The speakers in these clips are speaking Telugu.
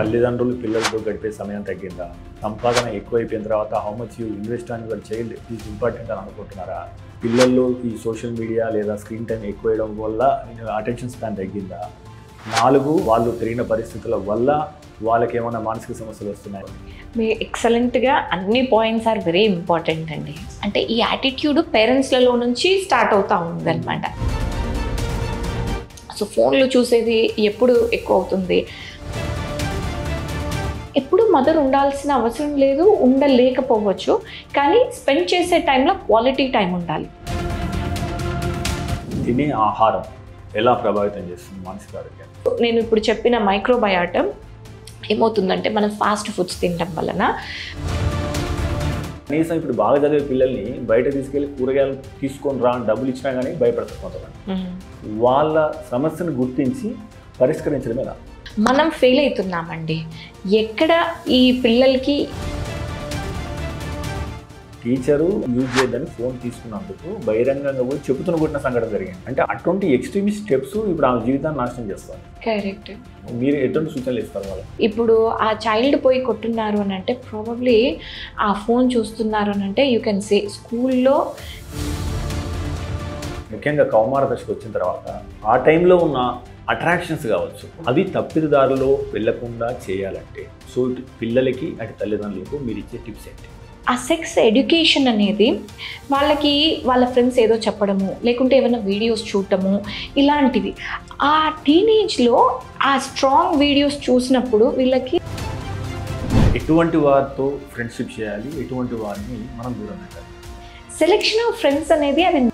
తల్లిదండ్రులు పిల్లలతో గడిపే సమయం తగ్గిందా? సంపాదన ఎక్కువైపోయిన తర్వాత how much you invest on your child is important అని అనుకుంటున్నారా? పిల్లల్లో ఈ సోషల్ మీడియా లేదా స్క్రీన్ టైం ఎక్కువేయడం వల్ల అటెన్షన్ స్పాన్ తగ్గిందా? 4 వాళ్ళు పెరిగిన పరిస్థితుల వల్ల వాళ్ళకి ఏమైనా మానసిక సమస్యలు వస్తున్నాయి? మీ ఎక్సలెంట్గా అన్ని పాయింట్స్ ఆర్ వెరీ ఇంపార్టెంట్ అండి. అంటే ఈ యాటిట్యూడ్ పేరెంట్స్లలో నుంచి స్టార్ట్ అవుతూ ఉందన్నమాట. సో ఫోన్లు చూసేది ఎప్పుడు ఎక్కువ అవుతుంది? ఎప్పుడు మదర్ ఉండాల్సిన అవసరం లేదు, ఉండలేకపోవచ్చు, కానీ స్పెండ్ చేసే టైంలో క్వాలిటీ టైం ఉండాలి. తినే ఆహారం ఎలా ప్రభావితం చేస్తుంది మానసిక ఆరోగ్యాన్ని? నేను ఇప్పుడు చెప్పిన మైక్రోబయాటం ఏమవుతుందంటే మనం ఫాస్ట్ ఫుడ్స్ తినడం వలన కనీసం ఇప్పుడు బాగా చదివే పిల్లల్ని బయట తీసుకెళ్ళి కూరగాయలు తీసుకొని రా అని డబ్బులు ఇచ్చినా కానీ భయపడతారు కొంతమంది. వాళ్ళ సమస్యను గుర్తించి పరిష్కరించడమే రా. మనం ఫెయిల్ అవుతున్నామండి. ఎక్కడ ఈ పిల్లలకి టీచరు యూజ్ చేయదని ఫోన్ తీసుకున్నందుకు బహిరంగంగా పోయి చెబుతున్న కొట్టిన సంఘటన జరిగింది. అంటే అటువంటి ఎక్స్ట్రీమిస్ట్ స్టెప్స్ ఇప్పుడు ఆ జీవితాన్ని నాశనం చేస్తారు. కరెక్ట్. మీరు ఎటువంటి సూచనలు ఇస్తారు వాళ్ళు? ఇప్పుడు ఆ చైల్డ్ పోయి కొట్టున్నారు అని అంటే ప్రాబబ్లీ ఆ ఫోన్ చూస్తున్నారు అని అంటే యూ కెన్ సే స్కూల్లో ముఖ్యంగా కౌమార దశకు వచ్చిన తర్వాత ఆ టైంలో ఉన్న అట్రాక్షన్స్ కావచ్చు, అవి తప్పిదారులో వెళ్లకుండా చేయాలంటే సో ఇటు పిల్లలకి అటు తల్లిదండ్రులకు మీరు ఇచ్చే టిప్స్ ఏంటి? ఆ సెక్స్ ఎడ్యుకేషన్ అనేది వాళ్ళకి వాళ్ళ ఫ్రెండ్స్ ఏదో చెప్పడము, లేకుంటే ఏమైనా వీడియోస్ చూడటము, ఇలాంటివి ఆ టీనేజ్లో ఆ స్ట్రాంగ్ వీడియోస్ చూసినప్పుడు వీళ్ళకి ఎటువంటి వారితో ఫ్రెండ్షిప్ చేయాలి, ఎటువంటి వారిని మనం దూరం పెట్టాలి? సెలెక్షన్ ఆఫ్ ఫ్రెండ్స్ అనేది అది.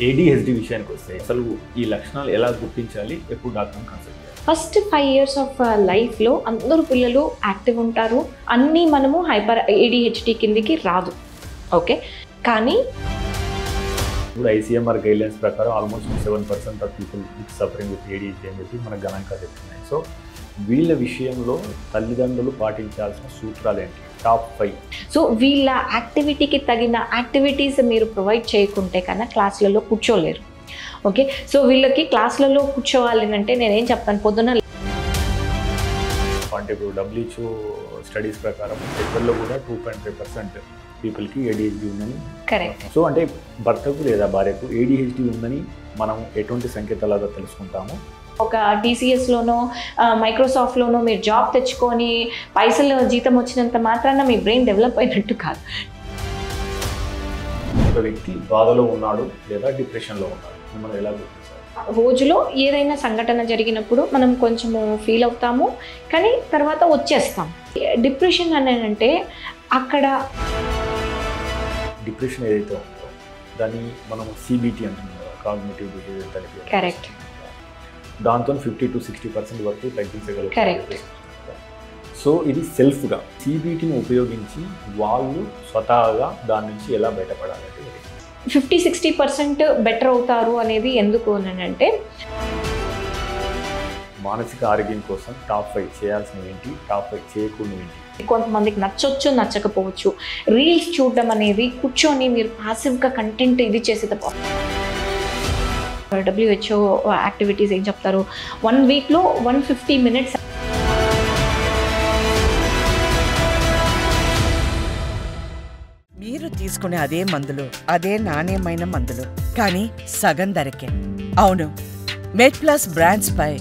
ADHD విషయానికి వస్తే అసలు ఈ లక్షణాలు ఎలా గుర్తించాలి, ఎప్పుడు డాక్టర్ని కన్సల్ట్ చేయాలి? ఫస్ట్ 5 years ఆఫ్ లైఫ్లో అందరూ పిల్లలు యాక్టివ్ ఉంటారు. అన్నీ మనము హైపర్ ADHD కిందికి రాదు, ఓకే. కానీ ఇప్పుడు ICMR గైడ్లైన్స్ ప్రకారం almost 7% of people suffering with ADHD అని చెప్పి మన గణాంకాలు చెప్తున్నాయి. సో వీళ్ళ విషయంలో తల్లిదండ్రులు పాటించాల్సిన సూత్రాలు ఏంటి? టాప్ 5. సో వీళ్ళ యాక్టివిటీకి తగిన యాక్టివిటీస్ మీరు ప్రొవైడ్ చేయకుంటే కన్నా క్లాసులలో కూర్చోలేరు, ఓకే. సో వీళ్ళకి క్లాసులలో కూర్చోవాలి అంటే నేనేం చెప్తాను, పొద్దున అంటే ఇప్పుడు WHO స్టడీస్ ప్రకారం ఇద్దరిలో కూడా 2.5% పీపుల్కి ADHD ఉందని. కరెక్ట్. సో అంటే భర్తకు లేదా భార్యకు ADHD ఉందని మనం ఎటువంటి సంకేతాలుగా తెలుసుకుంటాము? ఒక TCSలోనో మైక్రోసాఫ్ట్లోనో మీరు జాబ్ తెచ్చుకొని పైసలు జీతం వచ్చినంత మాత్రాన మీ బ్రెయిన్ డెవలప్ అయినట్టు కాదు. ఒక వ్యక్తి బాధలో ఉన్నాడు లేదా డిప్రెషన్లో ఉన్నాడు, మనం ఎలా గుర్తించాలి? రోజులో ఏదైనా సంఘటన జరిగినప్పుడు మనం కొంచెము ఫీల్ అవుతాము, కానీ తర్వాత వచ్చేస్తాం. డిప్రెషన్ అంటే అక్కడ డిప్రెషన్ ఏదైతే ఉందో దాన్ని మనం CBT అంటున్నాం కదా, కాగ్నిటివ్ బిహేవియర్ థెరపీ. కరెక్ట్. దాంతో 50 to 60% వరకు తగ్గించగలుగుతారు. కరెక్ట్. సో ఇది సెల్ఫ్గా CBTని ఉపయోగించి వాళ్ళు స్వతహాగా దాని నుంచి ఎలా బయటపడాలంటే 50-60% బెటర్ అవుతారు అనేది ఎందుకు అంటే మానసిక ఆరోగ్యం కోసం టాప్ 5 చేయాల్సినవి ఏంటి, టాప్ 5 చేయకూడదు ఏంటి? కొంతమందికి నచ్చొచ్చు, నచ్చకపోవచ్చు. రీల్స్ చూడడం అనేది కూర్చొని మీరు పాసివ్గా కంటెంట్ ఇది చేసేది. WHO యాక్టివిటీస్ ఏం చెప్తారు, 1 weekలో 150 minutes. మీరు తీసుకునే అదే మందులు, అదే నాణ్యమైన మందులు, కానీ సగం ధరకే. అవును, మెడ్ప్లస్ బ్రాండ్స్ పై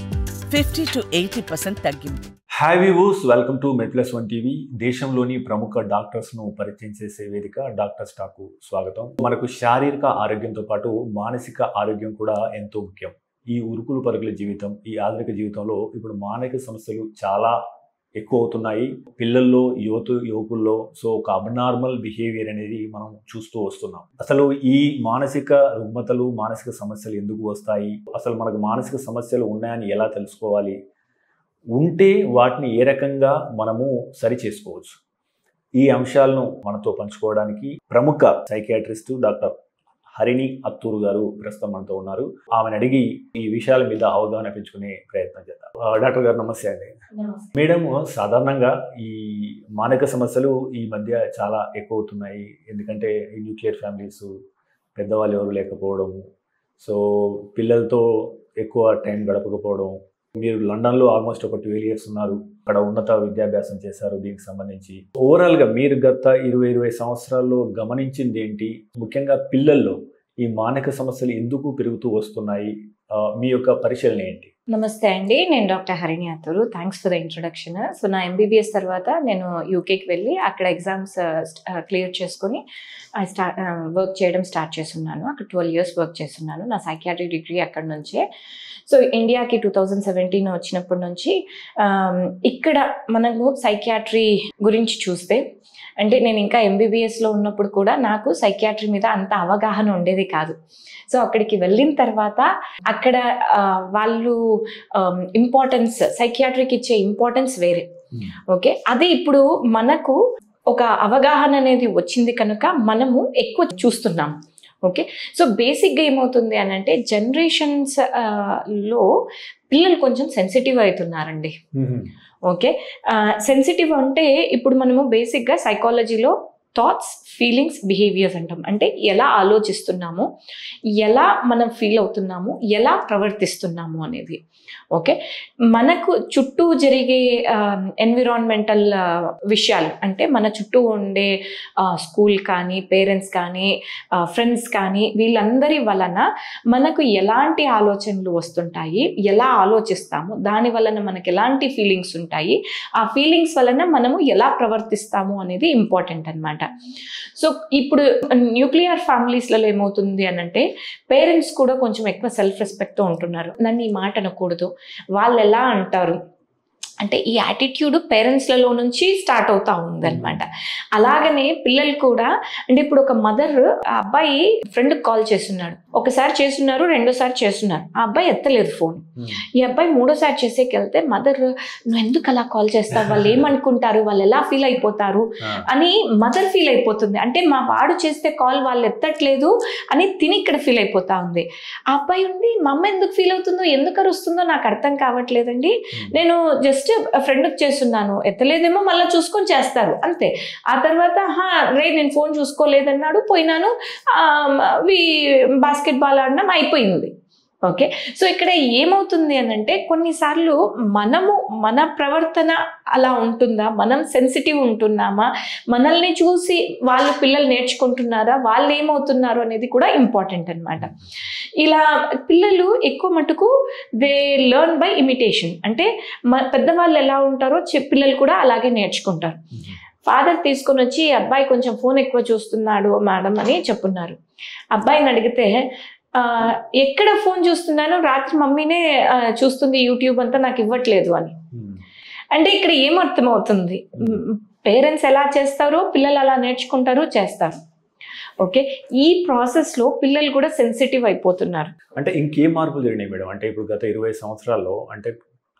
50 to 80% తగ్గింపు. Hi viewers, welcome to MedPlus1 TV. దేశంలోని ప్రముఖ డాక్టర్స్ను పరిచయం చేసే వేదిక డాక్టర్స్ టాక్కు స్వాగతం. మనకు శారీరక ఆరోగ్యంతో పాటు మానసిక ఆరోగ్యం కూడా ఎంతో ముఖ్యం. ఈ ఉరుకులు పరుగుల జీవితం, ఈ ఆధునిక జీవితంలో ఇప్పుడు మానసిక సమస్యలు చాలా ఎక్కువ అవుతున్నాయి పిల్లల్లో, యువకుల్లో. సో ఒక అబ్నార్మల్ బిహేవియర్ అనేది మనం చూస్తూ వస్తున్నాం. అసలు ఈ మానసిక రుగ్మతలు, మానసిక సమస్యలు ఎందుకు వస్తాయి, అసలు మనకు మానసిక సమస్యలు ఉన్నాయని ఎలా తెలుసుకోవాలి, ఉంటే వాటిని ఏ రకంగా మనము సరి చేసుకోవచ్చు, ఈ అంశాలను మనతో పంచుకోవడానికి ప్రముఖ సైకియాట్రిస్ట్ డాక్టర్ హరిణి అత్తూరు గారు ప్రస్తుతం మనతో ఉన్నారు. ఆమెను అడిగి ఈ విషయాల మీద అవగాహన పెంచుకునే ప్రయత్నం చేద్దాం. డాక్టర్ గారు నమస్తే అండి. మేడం, సాధారణంగా ఈ మానసిక సమస్యలు ఈ మధ్య చాలా ఎక్కువ అవుతున్నాయి. ఎందుకంటే ఈ న్యూక్లియర్ ఫ్యామిలీస్, పెద్దవాళ్ళు ఎవరు లేకపోవడం, సో పిల్లలతో ఎక్కువ టైం గడపకపోవడం, మీరు లండన్లో ఆల్మోస్ట్ ఒక 12 years ఉన్నారు, అక్కడ ఉన్నత విద్యాభ్యాసం చేశారు. దీనికి సంబంధించి ఓవరాల్గా మీరు గత 20 సంవత్సరాల్లో గమనించింది ఏంటి? ముఖ్యంగా పిల్లల్లో ఈ మానసిక సమస్యలు ఎందుకు పెరుగుతూ వస్తున్నాయి? మీ యొక్క పరిశీలన ఏంటి? నమస్తే అండి, నేను doctor Harini Atturu. Thanks for the introduction. So నా MBBS తర్వాత నేను యూకేకి వెళ్ళి అక్కడ ఎగ్జామ్స్ క్లియర్ చేసుకొని వర్క్ చేయడం స్టార్ట్ చేస్తున్నాను. అక్కడ 12 years వర్క్ చేస్తున్నాను. నా సైకియాట్రిక్ డిగ్రీ అక్కడ నుంచే. సో ఇండియాకి 2017 వచ్చినప్పటి నుంచి ఇక్కడ మనము సైకియాట్రీ గురించి చూస్తే, అంటే నేను ఇంకా MBBSలో ఉన్నప్పుడు కూడా నాకు సైకియాట్రీ మీద అంత అవగాహన ఉండేది కాదు. సో అక్కడికి వెళ్ళిన తర్వాత అక్కడ వాళ్ళు ఇంపార్టెన్స్, సైకియాట్రీకి ఇచ్చే ఇంపార్టెన్స్ వేరే. ఓకే, అది ఇప్పుడు మనకు ఒక అవగాహన అనేది వచ్చింది కనుక మనము ఎక్కువ చూస్తున్నాం. ఓకే, సో బేసిక్గా ఏమవుతుంది అని అంటే జనరేషన్స్ లో పిల్లలు కొంచెం సెన్సిటివ్ అవుతున్నారండి. ఓకే, సెన్సిటివ్ అంటే ఇప్పుడు మనము బేసిక్గా సైకాలజీలో థాట్స్, ఫీలింగ్స్, బిహేవియర్స్ అంటాం. అంటే ఎలా ఆలోచిస్తున్నాము, ఎలా మనం ఫీల్ అవుతున్నాము, ఎలా ప్రవర్తిస్తున్నాము అనేది. ఓకే, మనకు చుట్టూ జరిగే ఎన్విరాన్మెంటల్ విషయాలు, అంటే మన చుట్టూ ఉండే స్కూల్ కానీ, పేరెంట్స్ కానీ, ఫ్రెండ్స్ కానీ, వీళ్ళందరి వలన మనకు ఎలాంటి ఆలోచనలు వస్తుంటాయి, ఎలా ఆలోచిస్తాము, దాని వలన మనకు ఎలాంటి ఫీలింగ్స్ ఉంటాయి, ఆ ఫీలింగ్స్ వలన మనము ఎలా ప్రవర్తిస్తాము అనేది ఇంపార్టెంట్ అన్నమాట. సో ఇప్పుడు న్యూక్లియర్ ఫ్యామిలీస్లలో ఏమవుతుంది అని అంటే పేరెంట్స్ కూడా కొంచెం ఎక్కువ సెల్ఫ్ రెస్పెక్ట్తో ఉంటున్నారు. నన్ను ఈ మాట అనకూడదు, వాళ్ళు ఎలా అంటారు అంటే ఈ యాటిట్యూడ్ పేరెంట్స్లలో నుంచి స్టార్ట్ అవుతా ఉందన్నమాట. అలాగనే పిల్లలు కూడా, అంటే ఇప్పుడు ఒక మదర్ ఆ అబ్బాయి ఫ్రెండ్కి కాల్ చేస్తున్నాడు, ఒకసారి చేస్తున్నారు, రెండోసారి చేస్తున్నారు, ఆ అబ్బాయి ఎత్తలేదు ఫోన్. ఈ అబ్బాయి మూడోసారి చేసేకి వెళ్తే మదర్, నువ్వు ఎందుకు అలా కాల్ చేస్తావు, వాళ్ళు ఏమనుకుంటారు, వాళ్ళు ఎలా ఫీల్ అయిపోతారు అని మదర్ ఫీల్ అయిపోతుంది. అంటే మా వాడు చేస్తే కాల్ వాళ్ళు ఎత్తట్లేదు అని తిని ఇక్కడ ఫీల్ అయిపోతా ఉంది. ఆ అబ్బాయి ఉండి మా అమ్మ ఎందుకు ఫీల్ అవుతుందో, ఎందుకు అరుస్తుందో నాకు అర్థం కావట్లేదండి, నేను జస్ట్ ఫ్రెండ్కి చేస్తున్నాను, ఎత్తలేదేమో మళ్ళీ చూసుకొని చేస్తారు అంతే. ఆ తర్వాత రే నేను ఫోన్ చూసుకోలేదన్నాడు, పోయినాను, బాస్కెట్బాల్ ఆడడం అయిపోయింది. ఓకే, సో ఇక్కడ ఏమవుతుంది అని అంటే కొన్నిసార్లు మన ప్రవర్తన అలా ఉంటుందా, మనం సెన్సిటివ్ ఉంటున్నామా, మనల్ని చూసి వాళ్ళు పిల్లలు నేర్చుకుంటున్నారా, వాళ్ళు ఏమవుతున్నారు అనేది కూడా ఇంపార్టెంట్ అన్నమాట. ఇలా పిల్లలు ఎక్కువ మటుకు దే లెర్న్ బై ఇమిటేషన్. అంటే పెద్దవాళ్ళు ఎలా ఉంటారో పిల్లలు కూడా అలాగే నేర్చుకుంటారు. ఫాదర్ తీసుకొని వచ్చి అబ్బాయి కొంచెం ఫోన్ ఎక్కువ చూస్తున్నాడు మేడం అని చెప్పున్నారు. అబ్బాయిని అడిగితే ఎక్కడ ఫోన్ చూస్తున్నాను, రాత్రి మమ్మీనే చూస్తుంది యూట్యూబ్ అంతా, నాకు ఇవ్వట్లేదు అని. అంటే ఇక్కడ ఏమర్థం అవుతుంది, పేరెంట్స్ ఎలా చేస్తారో పిల్లలు అలా నేర్చుకుంటారు, చేస్తారు. ఓకే, ఈ ప్రాసెస్లో పిల్లలు కూడా సెన్సిటివ్ అయిపోతున్నారు. అంటే ఇంకేం మార్పులు జరిగినాయి మేడం? అంటే ఇప్పుడు గత 20 సంవత్సరాల్లో అంటే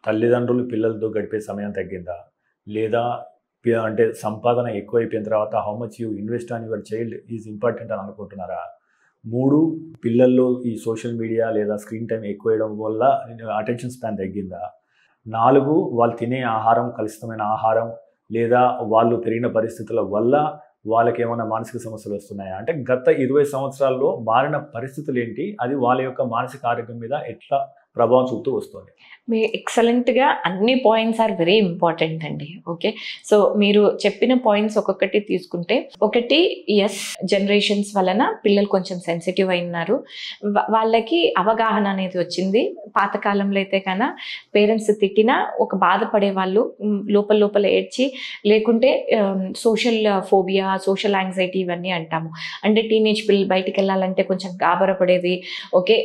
తల్లిదండ్రులు పిల్లలతో గడిపే సమయం తగ్గిందా, లేదా అంటే సంపాదన ఎక్కువైపోయిన తర్వాత how much you invest on your child is important అని అనుకుంటున్నారా? 3, పిల్లల్లో ఈ సోషల్ మీడియా లేదా స్క్రీన్ టైం ఎక్కువడం వల్ల అటెన్షన్ స్పాన్ తగ్గిందా? 4, వాళ్ళు తినే ఆహారం కలుషితమైన ఆహారం లేదా వాళ్ళు పెరిగిన పరిస్థితుల వల్ల వాళ్ళకి ఏమైనా మానసిక సమస్యలు వస్తున్నాయా? అంటే గత 20 సంవత్సరాల్లో మారిన పరిస్థితులు ఏంటి, అది వాళ్ళ యొక్క మానసిక ఆరోగ్యం మీద ఎట్లా ప్రభావం చూపుతూ వస్తుంది? మీ ఎక్సలెంట్గా అన్ని పాయింట్స్ ఆర్ వెరీ ఇంపార్టెంట్ అండి. ఓకే, సో మీరు చెప్పిన పాయింట్స్ ఒక్కొక్కటి తీసుకుంటే, ఒకటి ఎస్, జనరేషన్స్ వలన పిల్లలు కొంచెం సెన్సిటివ్ అయినారు, వాళ్ళకి అవగాహన అనేది వచ్చింది. పాతకాలంలో అయితే కన్నా పేరెంట్స్ తిట్టినా ఒక బాధపడే వాళ్ళు, లోపల ఏడ్చి, లేకుంటే సోషల్ ఫోబియా, సోషల్ యాంగ్జైటీ ఇవన్నీ అంటాము. అంటే టీనేజ్ పిల్లలు బయటికి వెళ్ళాలంటే కొంచెం గాబరపడేది. ఓకే,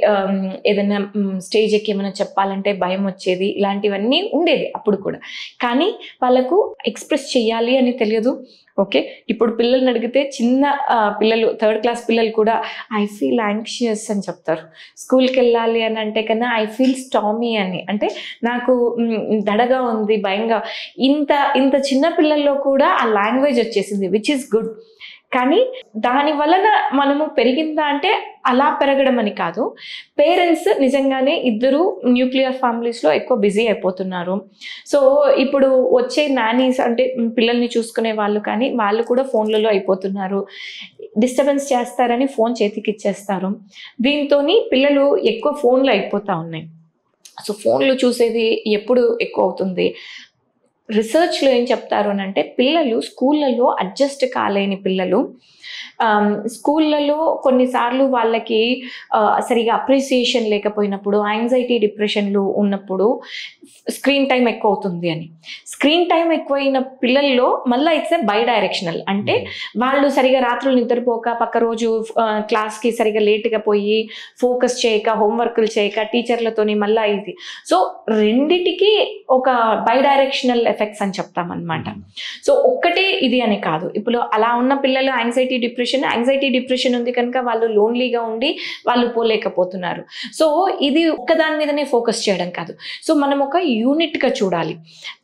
ఏదైనా స్టేజ్ ఎక్కి ఏమైనా చెప్పాలంటే భయం వచ్చేది, ఇలాంటివన్నీ ఉండేది అప్పుడు కూడా. కానీ వాళ్ళకు ఎక్స్ప్రెస్ చేయాలి అని తెలియదు. ఓకే, ఇప్పుడు పిల్లల్ని అడిగితే చిన్న పిల్లలు, 3rd class పిల్లలు కూడా ఐ ఫీల్ యాంగ్షియస్ అని చెప్తారు. స్కూల్కి వెళ్ళాలి అని అంటే కన్నా ఐ ఫీల్ స్టామీ అని, అంటే నాకు దడగా ఉంది, భయంగా. ఇంత చిన్న పిల్లల్లో కూడా ఆ లాంగ్వేజ్ వచ్చేసింది, విచ్ ఈస్ గుడ్. కానీ దాని వలన మనము పెరిగిందా అంటే అలా పెరగడం అని కాదు. పేరెంట్స్ నిజంగానే ఇద్దరు న్యూక్లియర్ ఫ్యామిలీస్లో ఎక్కువ బిజీ అయిపోతున్నారు. సో ఇప్పుడు వచ్చే నానీస్ అంటే పిల్లల్ని చూసుకునే వాళ్ళు కానీ వాళ్ళు కూడా ఫోన్లలో అయిపోతున్నారు. డిస్టర్బెన్స్ చేస్తారని ఫోన్ చేతికి ఇచ్చేస్తారు. దీంతో పిల్లలు ఎక్కువ ఫోన్లో అయిపోతూ ఉన్నాయి. సో ఫోన్లు చూసేది ఎప్పుడు ఎక్కువ అవుతుంది? రీసెర్చ్లో ఏం చెప్తారు అని అంటే, పిల్లలు స్కూళ్ళలో అడ్జస్ట్ కాలేని పిల్లలు స్కూళ్ళలో కొన్నిసార్లు వాళ్ళకి సరిగా అప్రిసియేషన్ లేకపోయినప్పుడు, యాంగ్జైటీ డిప్రెషన్లు ఉన్నప్పుడు స్క్రీన్ టైం ఎక్కువ అవుతుంది అని. స్క్రీన్ టైం ఎక్కువైన పిల్లల్లో మళ్ళీ ఇట్స్ బై డైరెక్షనల్. అంటే వాళ్ళు సరిగా రాత్రులు నిద్రపోక, పక్క రోజు క్లాస్కి సరిగా లేట్గా పోయి, ఫోకస్ చేయక, హోంవర్క్లు చేయక, టీచర్లతోని మళ్ళీ ఇది. సో రెండిటికి ఒక బై డైరెక్షనల్ ఎఫెక్ట్స్ అని చెప్తామన్నమాట. సో ఒక్కటే ఇది అని కాదు. ఇప్పుడు అలా ఉన్న పిల్లలు యాంగ్జైటీ డిప్రెషన్ ఉంది కనుక వాళ్ళు లోన్లీగా ఉండి వాళ్ళు పోలేకపోతున్నారు. సో ఇది ఒక్కదాని మీదనే ఫోకస్ చేయడం కాదు. సో మనం ఒక యూనిట్గా చూడాలి.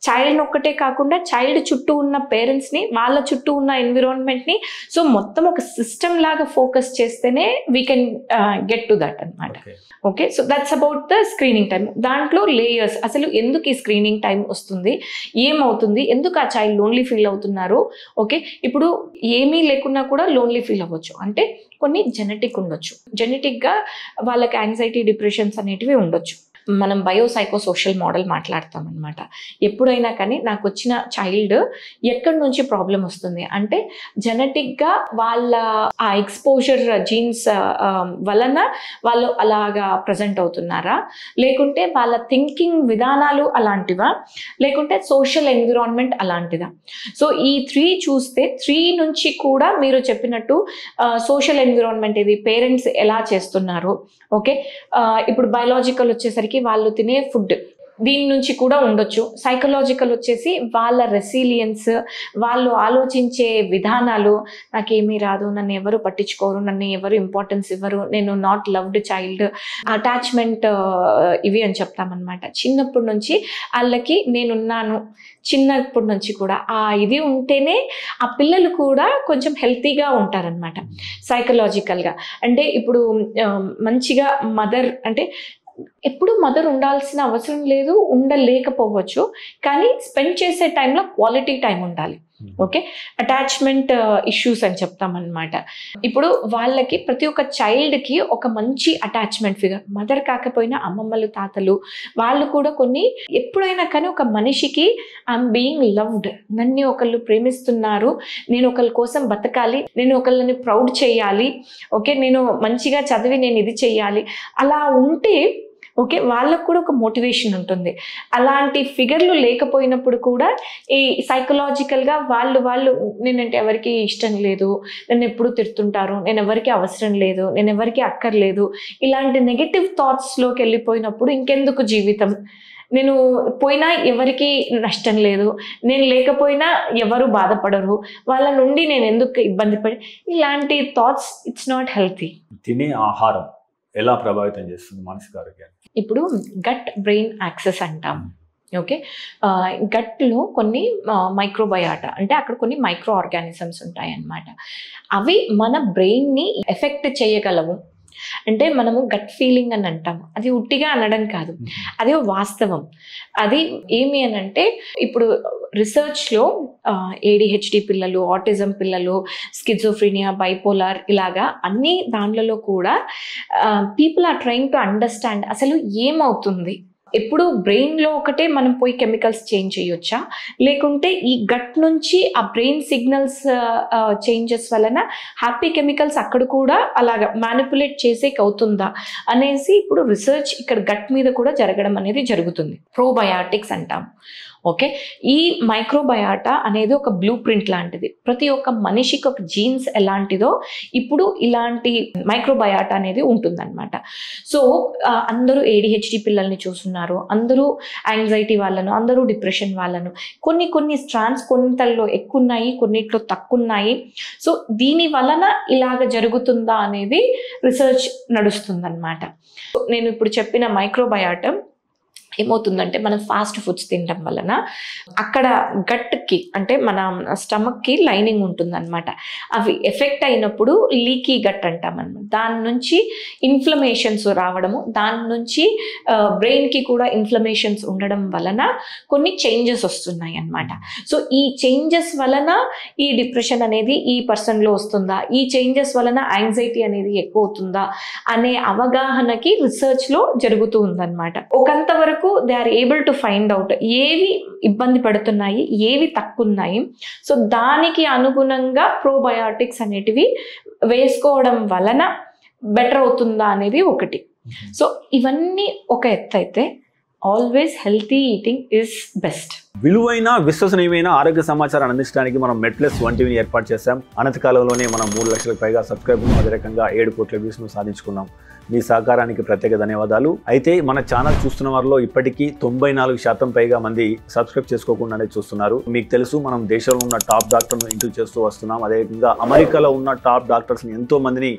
చైల్డ్ని ఒక్కటే కాకుండా చైల్డ్ చుట్టూ ఉన్న పేరెంట్స్ని, వాళ్ళ చుట్టూ ఉన్న ఎన్విరాన్మెంట్ని, సో మొత్తం ఒక సిస్టమ్ లాగా ఫోకస్ చేస్తేనే we can get to that అనమాట. Okay, so that's about the screening time. దాంట్లో లేయర్స్, అసలు ఎందుకు ఈ స్క్రీనింగ్ టైం వస్తుంది, ఏమవుతుంది, ఎందుకు ఆ చైల్డ్ లోన్లీ ఫీల్ అవుతున్నారు. ఓకే, ఇప్పుడు ఏమీ లేకున్నా కూడా లోన్లీ ఫీల్ అవ్వచ్చు. అంటే కొన్ని జెనెటిక్ ఉండొచ్చు, జెనెటిక్గా వాళ్ళకి యాంగ్జైటీ డిప్రెషన్స్ అనేటివి ఉండొచ్చు. మనం బయోసైకోసోషల్ మోడల్ మాట్లాడతాం అనమాట. ఎప్పుడైనా కానీ నాకు వచ్చిన చైల్డ్ ఎక్కడి నుంచి ప్రాబ్లం వస్తుంది అంటే, జెనెటిక్గా వాళ్ళ ఆ ఎక్స్పోజర్ జీన్స్ వలన వాళ్ళు అలాగా ప్రజెంట్ అవుతున్నారా, లేకుంటే వాళ్ళ థింకింగ్ విధానాలు అలాంటివా, లేకుంటే సోషల్ ఎన్విరాన్మెంట్ అలాంటిదా. సో ఈ 3 చూస్తే 3 నుంచి కూడా మీరు చెప్పినట్టు సోషల్ ఎన్విరాన్మెంట్ ఇది, పేరెంట్స్ ఎలా చేస్తున్నారు. ఓకే, ఇప్పుడు బయాలజికల్ వచ్చేసరికి వాళ్ళు తినే ఫుడ్, దీని నుంచి కూడా ఉండొచ్చు. సైకలాజికల్ వచ్చేసి వాళ్ళ రెసిలియన్స్, వాళ్ళు ఆలోచించే విధానాలు, నాకేమీ రాదు, నన్ను ఎవరు పట్టించుకోరు, నన్ను ఎవరు ఇంపార్టెన్స్ ఇవ్వరు, నేను నాట్ లవ్డ్ చైల్డ్, అటాచ్మెంట్ ఇవి అని చెప్తామన్నమాట. చిన్నప్పటి నుంచి వాళ్ళకి నేనున్నాను, చిన్నప్పటి నుంచి కూడా ఇది ఉంటేనే ఆ పిల్లలు కూడా కొంచెం హెల్తీగా ఉంటారనమాట సైకలాజికల్గా. అంటే ఇప్పుడు మంచిగా మదర్, అంటే ఎప్పుడు మదర్ ఉండాల్సిన అవసరం లేదు, ఉండలేకపోవచ్చు, కానీ స్పెండ్ చేసే టైంలో క్వాలిటీ టైం ఉండాలి. ఓకే, అటాచ్మెంట్ ఇష్యూస్ అని చెప్తామన్నమాట. ఇప్పుడు వాళ్ళకి ప్రతి ఒక్క చైల్డ్కి ఒక మంచి అటాచ్మెంట్ ఫిగర్, మదర్ కాకపోయినా అమ్మమ్మలు, తాతలు, వాళ్ళు కూడా కొన్ని ఎప్పుడైనా కానీ ఒక మనిషికి ఐఎమ్ బీయింగ్ లవ్డ్, నన్ను ఒకళ్ళు ప్రేమిస్తున్నారు, నేను ఒకళ్ళ కోసం బతకాలి, నేను ఒకళ్ళని ప్రౌడ్ చేయాలి, ఓకే, నేను మంచిగా చదివి నేను ఇది చేయాలి, అలా ఉంటే ఓకే వాళ్ళకు కూడా ఒక మోటివేషన్ ఉంటుంది. అలాంటి ఫిగర్లు లేకపోయినప్పుడు కూడా ఈ సైకలాజికల్గా వాళ్ళు నేనంటే ఎవరికి ఇష్టం లేదు, నన్ను ఎప్పుడు తిడుతుంటారు, నేను ఎవరికి అవసరం లేదు, నేను ఎవరికి అక్కర్లేదు, ఇలాంటి నెగటివ్ థాట్స్లోకి వెళ్ళిపోయినప్పుడు ఇంకెందుకు జీవితం, నేను పోయినా ఎవరికి నష్టం లేదు, నేను లేకపోయినా ఎవరు బాధపడరు, వాళ్ళ నుండి నేను ఎందుకు ఇబ్బంది పడి, ఇలాంటి థాట్స్ ఇట్స్ నాట్ హెల్తీ. తినే ఆహారం ఎలా ప్రభావితం చేస్తుంది మానసిక ఆరోగ్యాన్ని? ఇప్పుడు గట్ బ్రెయిన్ యాక్సెస్ అంటాం. ఓకే, గట్లో కొన్ని మైక్రోబయాటా, అంటే అక్కడ కొన్ని మైక్రో ఆర్గానిజమ్స్ ఉంటాయి అన్నమాట. అవి మన బ్రెయిన్ని ఎఫెక్ట్ చేయగలవు. అంటే మనము గట్ ఫీలింగ్ అని అంటాము, అది ఉట్టిగా అనడం కాదు, అది వాస్తవం. అది ఏమి అని అంటే, ఇప్పుడు రీసెర్చ్లో ADHD పిల్లలు, ఆటిజం పిల్లలు, స్కిజోఫ్రీనియా, బైపోలార్, ఇలాగా అన్ని దాంట్లలో కూడా people are trying to understand అసలు ఏమవుతుంది. ఎప్పుడు బ్రెయిన్లో ఒకటే మనం పోయి కెమికల్స్ చేంజ్ చేయొచ్చా, లేకుంటే ఈ గట్ నుంచి ఆ బ్రెయిన్ సిగ్నల్స్ చేంజెస్ వలన హ్యాపీ కెమికల్స్ అక్కడ కూడా అలాగా మ్యానిపులేట్ చేసేకి అవుతుందా అనేసి ఇప్పుడు రీసెర్చ్ ఇక్కడ గట్ మీద కూడా జరగడం అనేది జరుగుతుంది. ప్రోబయాటిక్స్ అంటాం. ఓకే, ఈ మైక్రోబయాటా అనేది ఒక బ్లూ ప్రింట్ లాంటిది. ప్రతి ఒక్క మనిషికి ఒక జీన్స్ ఎలాంటిదో ఇప్పుడు ఇలాంటి మైక్రోబయాటా అనేది ఉంటుందన్నమాట. సో అందరూ ADHD పిల్లల్ని చూస్తున్నారు, అందరూ యాంగ్జైటీ వాళ్ళను, అందరూ డిప్రెషన్ వాళ్ళను, కొన్ని స్ట్రాండ్స్ కొన్నిట్లో ఎక్కువ ఉన్నాయి, కొన్నిట్లో తక్కువ ఉన్నాయి. సో దీని వలన ఇలాగ జరుగుతుందా అనేది రీసెర్చ్ నడుస్తుందన్నమాట. నేను ఇప్పుడు చెప్పిన మైక్రోబయాటా ఏమవుతుందంటే మనం ఫాస్ట్ ఫుడ్స్ తినడం వలన అక్కడ గట్కి అంటే మన స్టమక్కి లైనింగ్ ఉంటుందన్నమాట. అవి ఎఫెక్ట్ అయినప్పుడు లీకీ గట్ అంటాం అనమాట. దాని నుంచి ఇన్ఫ్లమేషన్స్ రావడము, దాని నుంచి బ్రెయిన్కి కూడా ఇన్ఫ్లమేషన్స్ ఉండడం వలన కొన్ని చేంజెస్ వస్తున్నాయి అన్నమాట. సో ఈ చేంజెస్ వలన ఈ డిప్రెషన్ అనేది ఈ పర్సన్లో వస్తుందా, ఈ చేంజెస్ వలన యాంగ్జైటీ అనేది ఎక్కువ అవుతుందా అనే అవగాహనకి రీసెర్చ్లో జరుగుతూ ఉందన్నమాట. ఒకంత వరకు they are able to find out ఏవి ఇబ్బంది పడుతున్నాయి, ఏవి తక్కువ ఉన్నాయి. సో దానికి అనుగుణంగా ప్రోబయాటిక్స్ అనేటివి వేసుకోవడం వలన బెటర్ అవుతుందా అనేది ఒకటి. సో ఇవన్నీ ఒక ఎత్తు అయితే always healthy eating is best. విలువైన విశ్వసనీయమైన ఆరోగ్య సమాచారాన్ని అందించడానికి మనం MedPlus1 టీవీని ఏర్పాటు చేశాం. అనతి కాలంలోనే మనం 3 లక్షలకు పైగా సబ్స్క్రైబర్లు, అదే రకంగా 7 కోట్ల వ్యూస్ను సాధించుకున్నాం. మీ సహకారానికి ప్రత్యేక ధన్యవాదాలు. అయితే మన ఛానల్ చూస్తున్న వారిలో ఇప్పటికీ 94% పైగా మంది సబ్స్క్రైబ్ చేసుకోకుండానే చూస్తున్నారు. మీకు తెలుసు, మనం దేశంలో ఉన్న టాప్ డాక్టర్ను ఇంటర్వ్యూ చేస్తూ వస్తున్నాం. అదేవిధంగా అమెరికాలో ఉన్న టాప్ డాక్టర్స్ని ఎంతో మందిని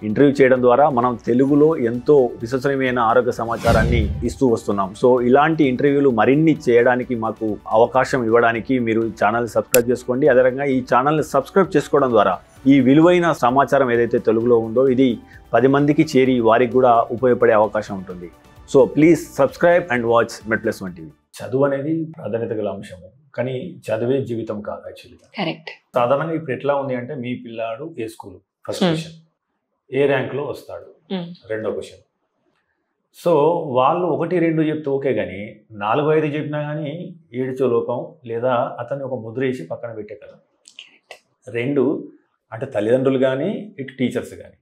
ఇంటర్వ్యూ చేయడం ద్వారా మనం తెలుగులో ఎంతో విశ్వసనీయమైన ఆరోగ్య సమాచారాన్ని ఇస్తూ వస్తున్నాం. సో ఇలాంటి ఇంటర్వ్యూలు మరిన్ని చేయడానికి మాకు అవకాశం ఇవ్వడానికి మీరు ఛానల్ని సబ్స్క్రైబ్ చేసుకోండి. అదే రకంగా ఈ ఛానల్ని సబ్స్క్రైబ్ చేసుకోవడం ద్వారా ఈ విలువైన సమాచారం ఏదైతే తెలుగులో ఉందో ఇది 10 మందికి చేరి వారికి కూడా ఉపయోగపడే అవకాశం ఉంటుంది. So please subscribe and watch MedPlus1 TV. చదువు అనేది ప్రాధాన్యత గల అంశము, కానీ చదివే జీవితం కాదు యాక్చువల్గా. కరెక్ట్. సాధారణంగా ఇప్పుడు ఎట్లా ఉంది అంటే, మీ పిల్లాడు ఏ స్కూల్, ఫస్ట్ క్వశ్చన్ ఏ ర్యాంక్లో వస్తాడు, రెండో క్వశ్చన్. సో వాళ్ళు 1, 2 చెప్తే ఓకే, కానీ 4, 5 చెప్పినా కానీ ఏడిచో లోకం, లేదా అతన్ని ఒక ముద్ర వేసి పక్కన పెట్టే కదా. 2 అంటే తల్లిదండ్రులు కానీ ఇటు టీచర్స్ కానీ,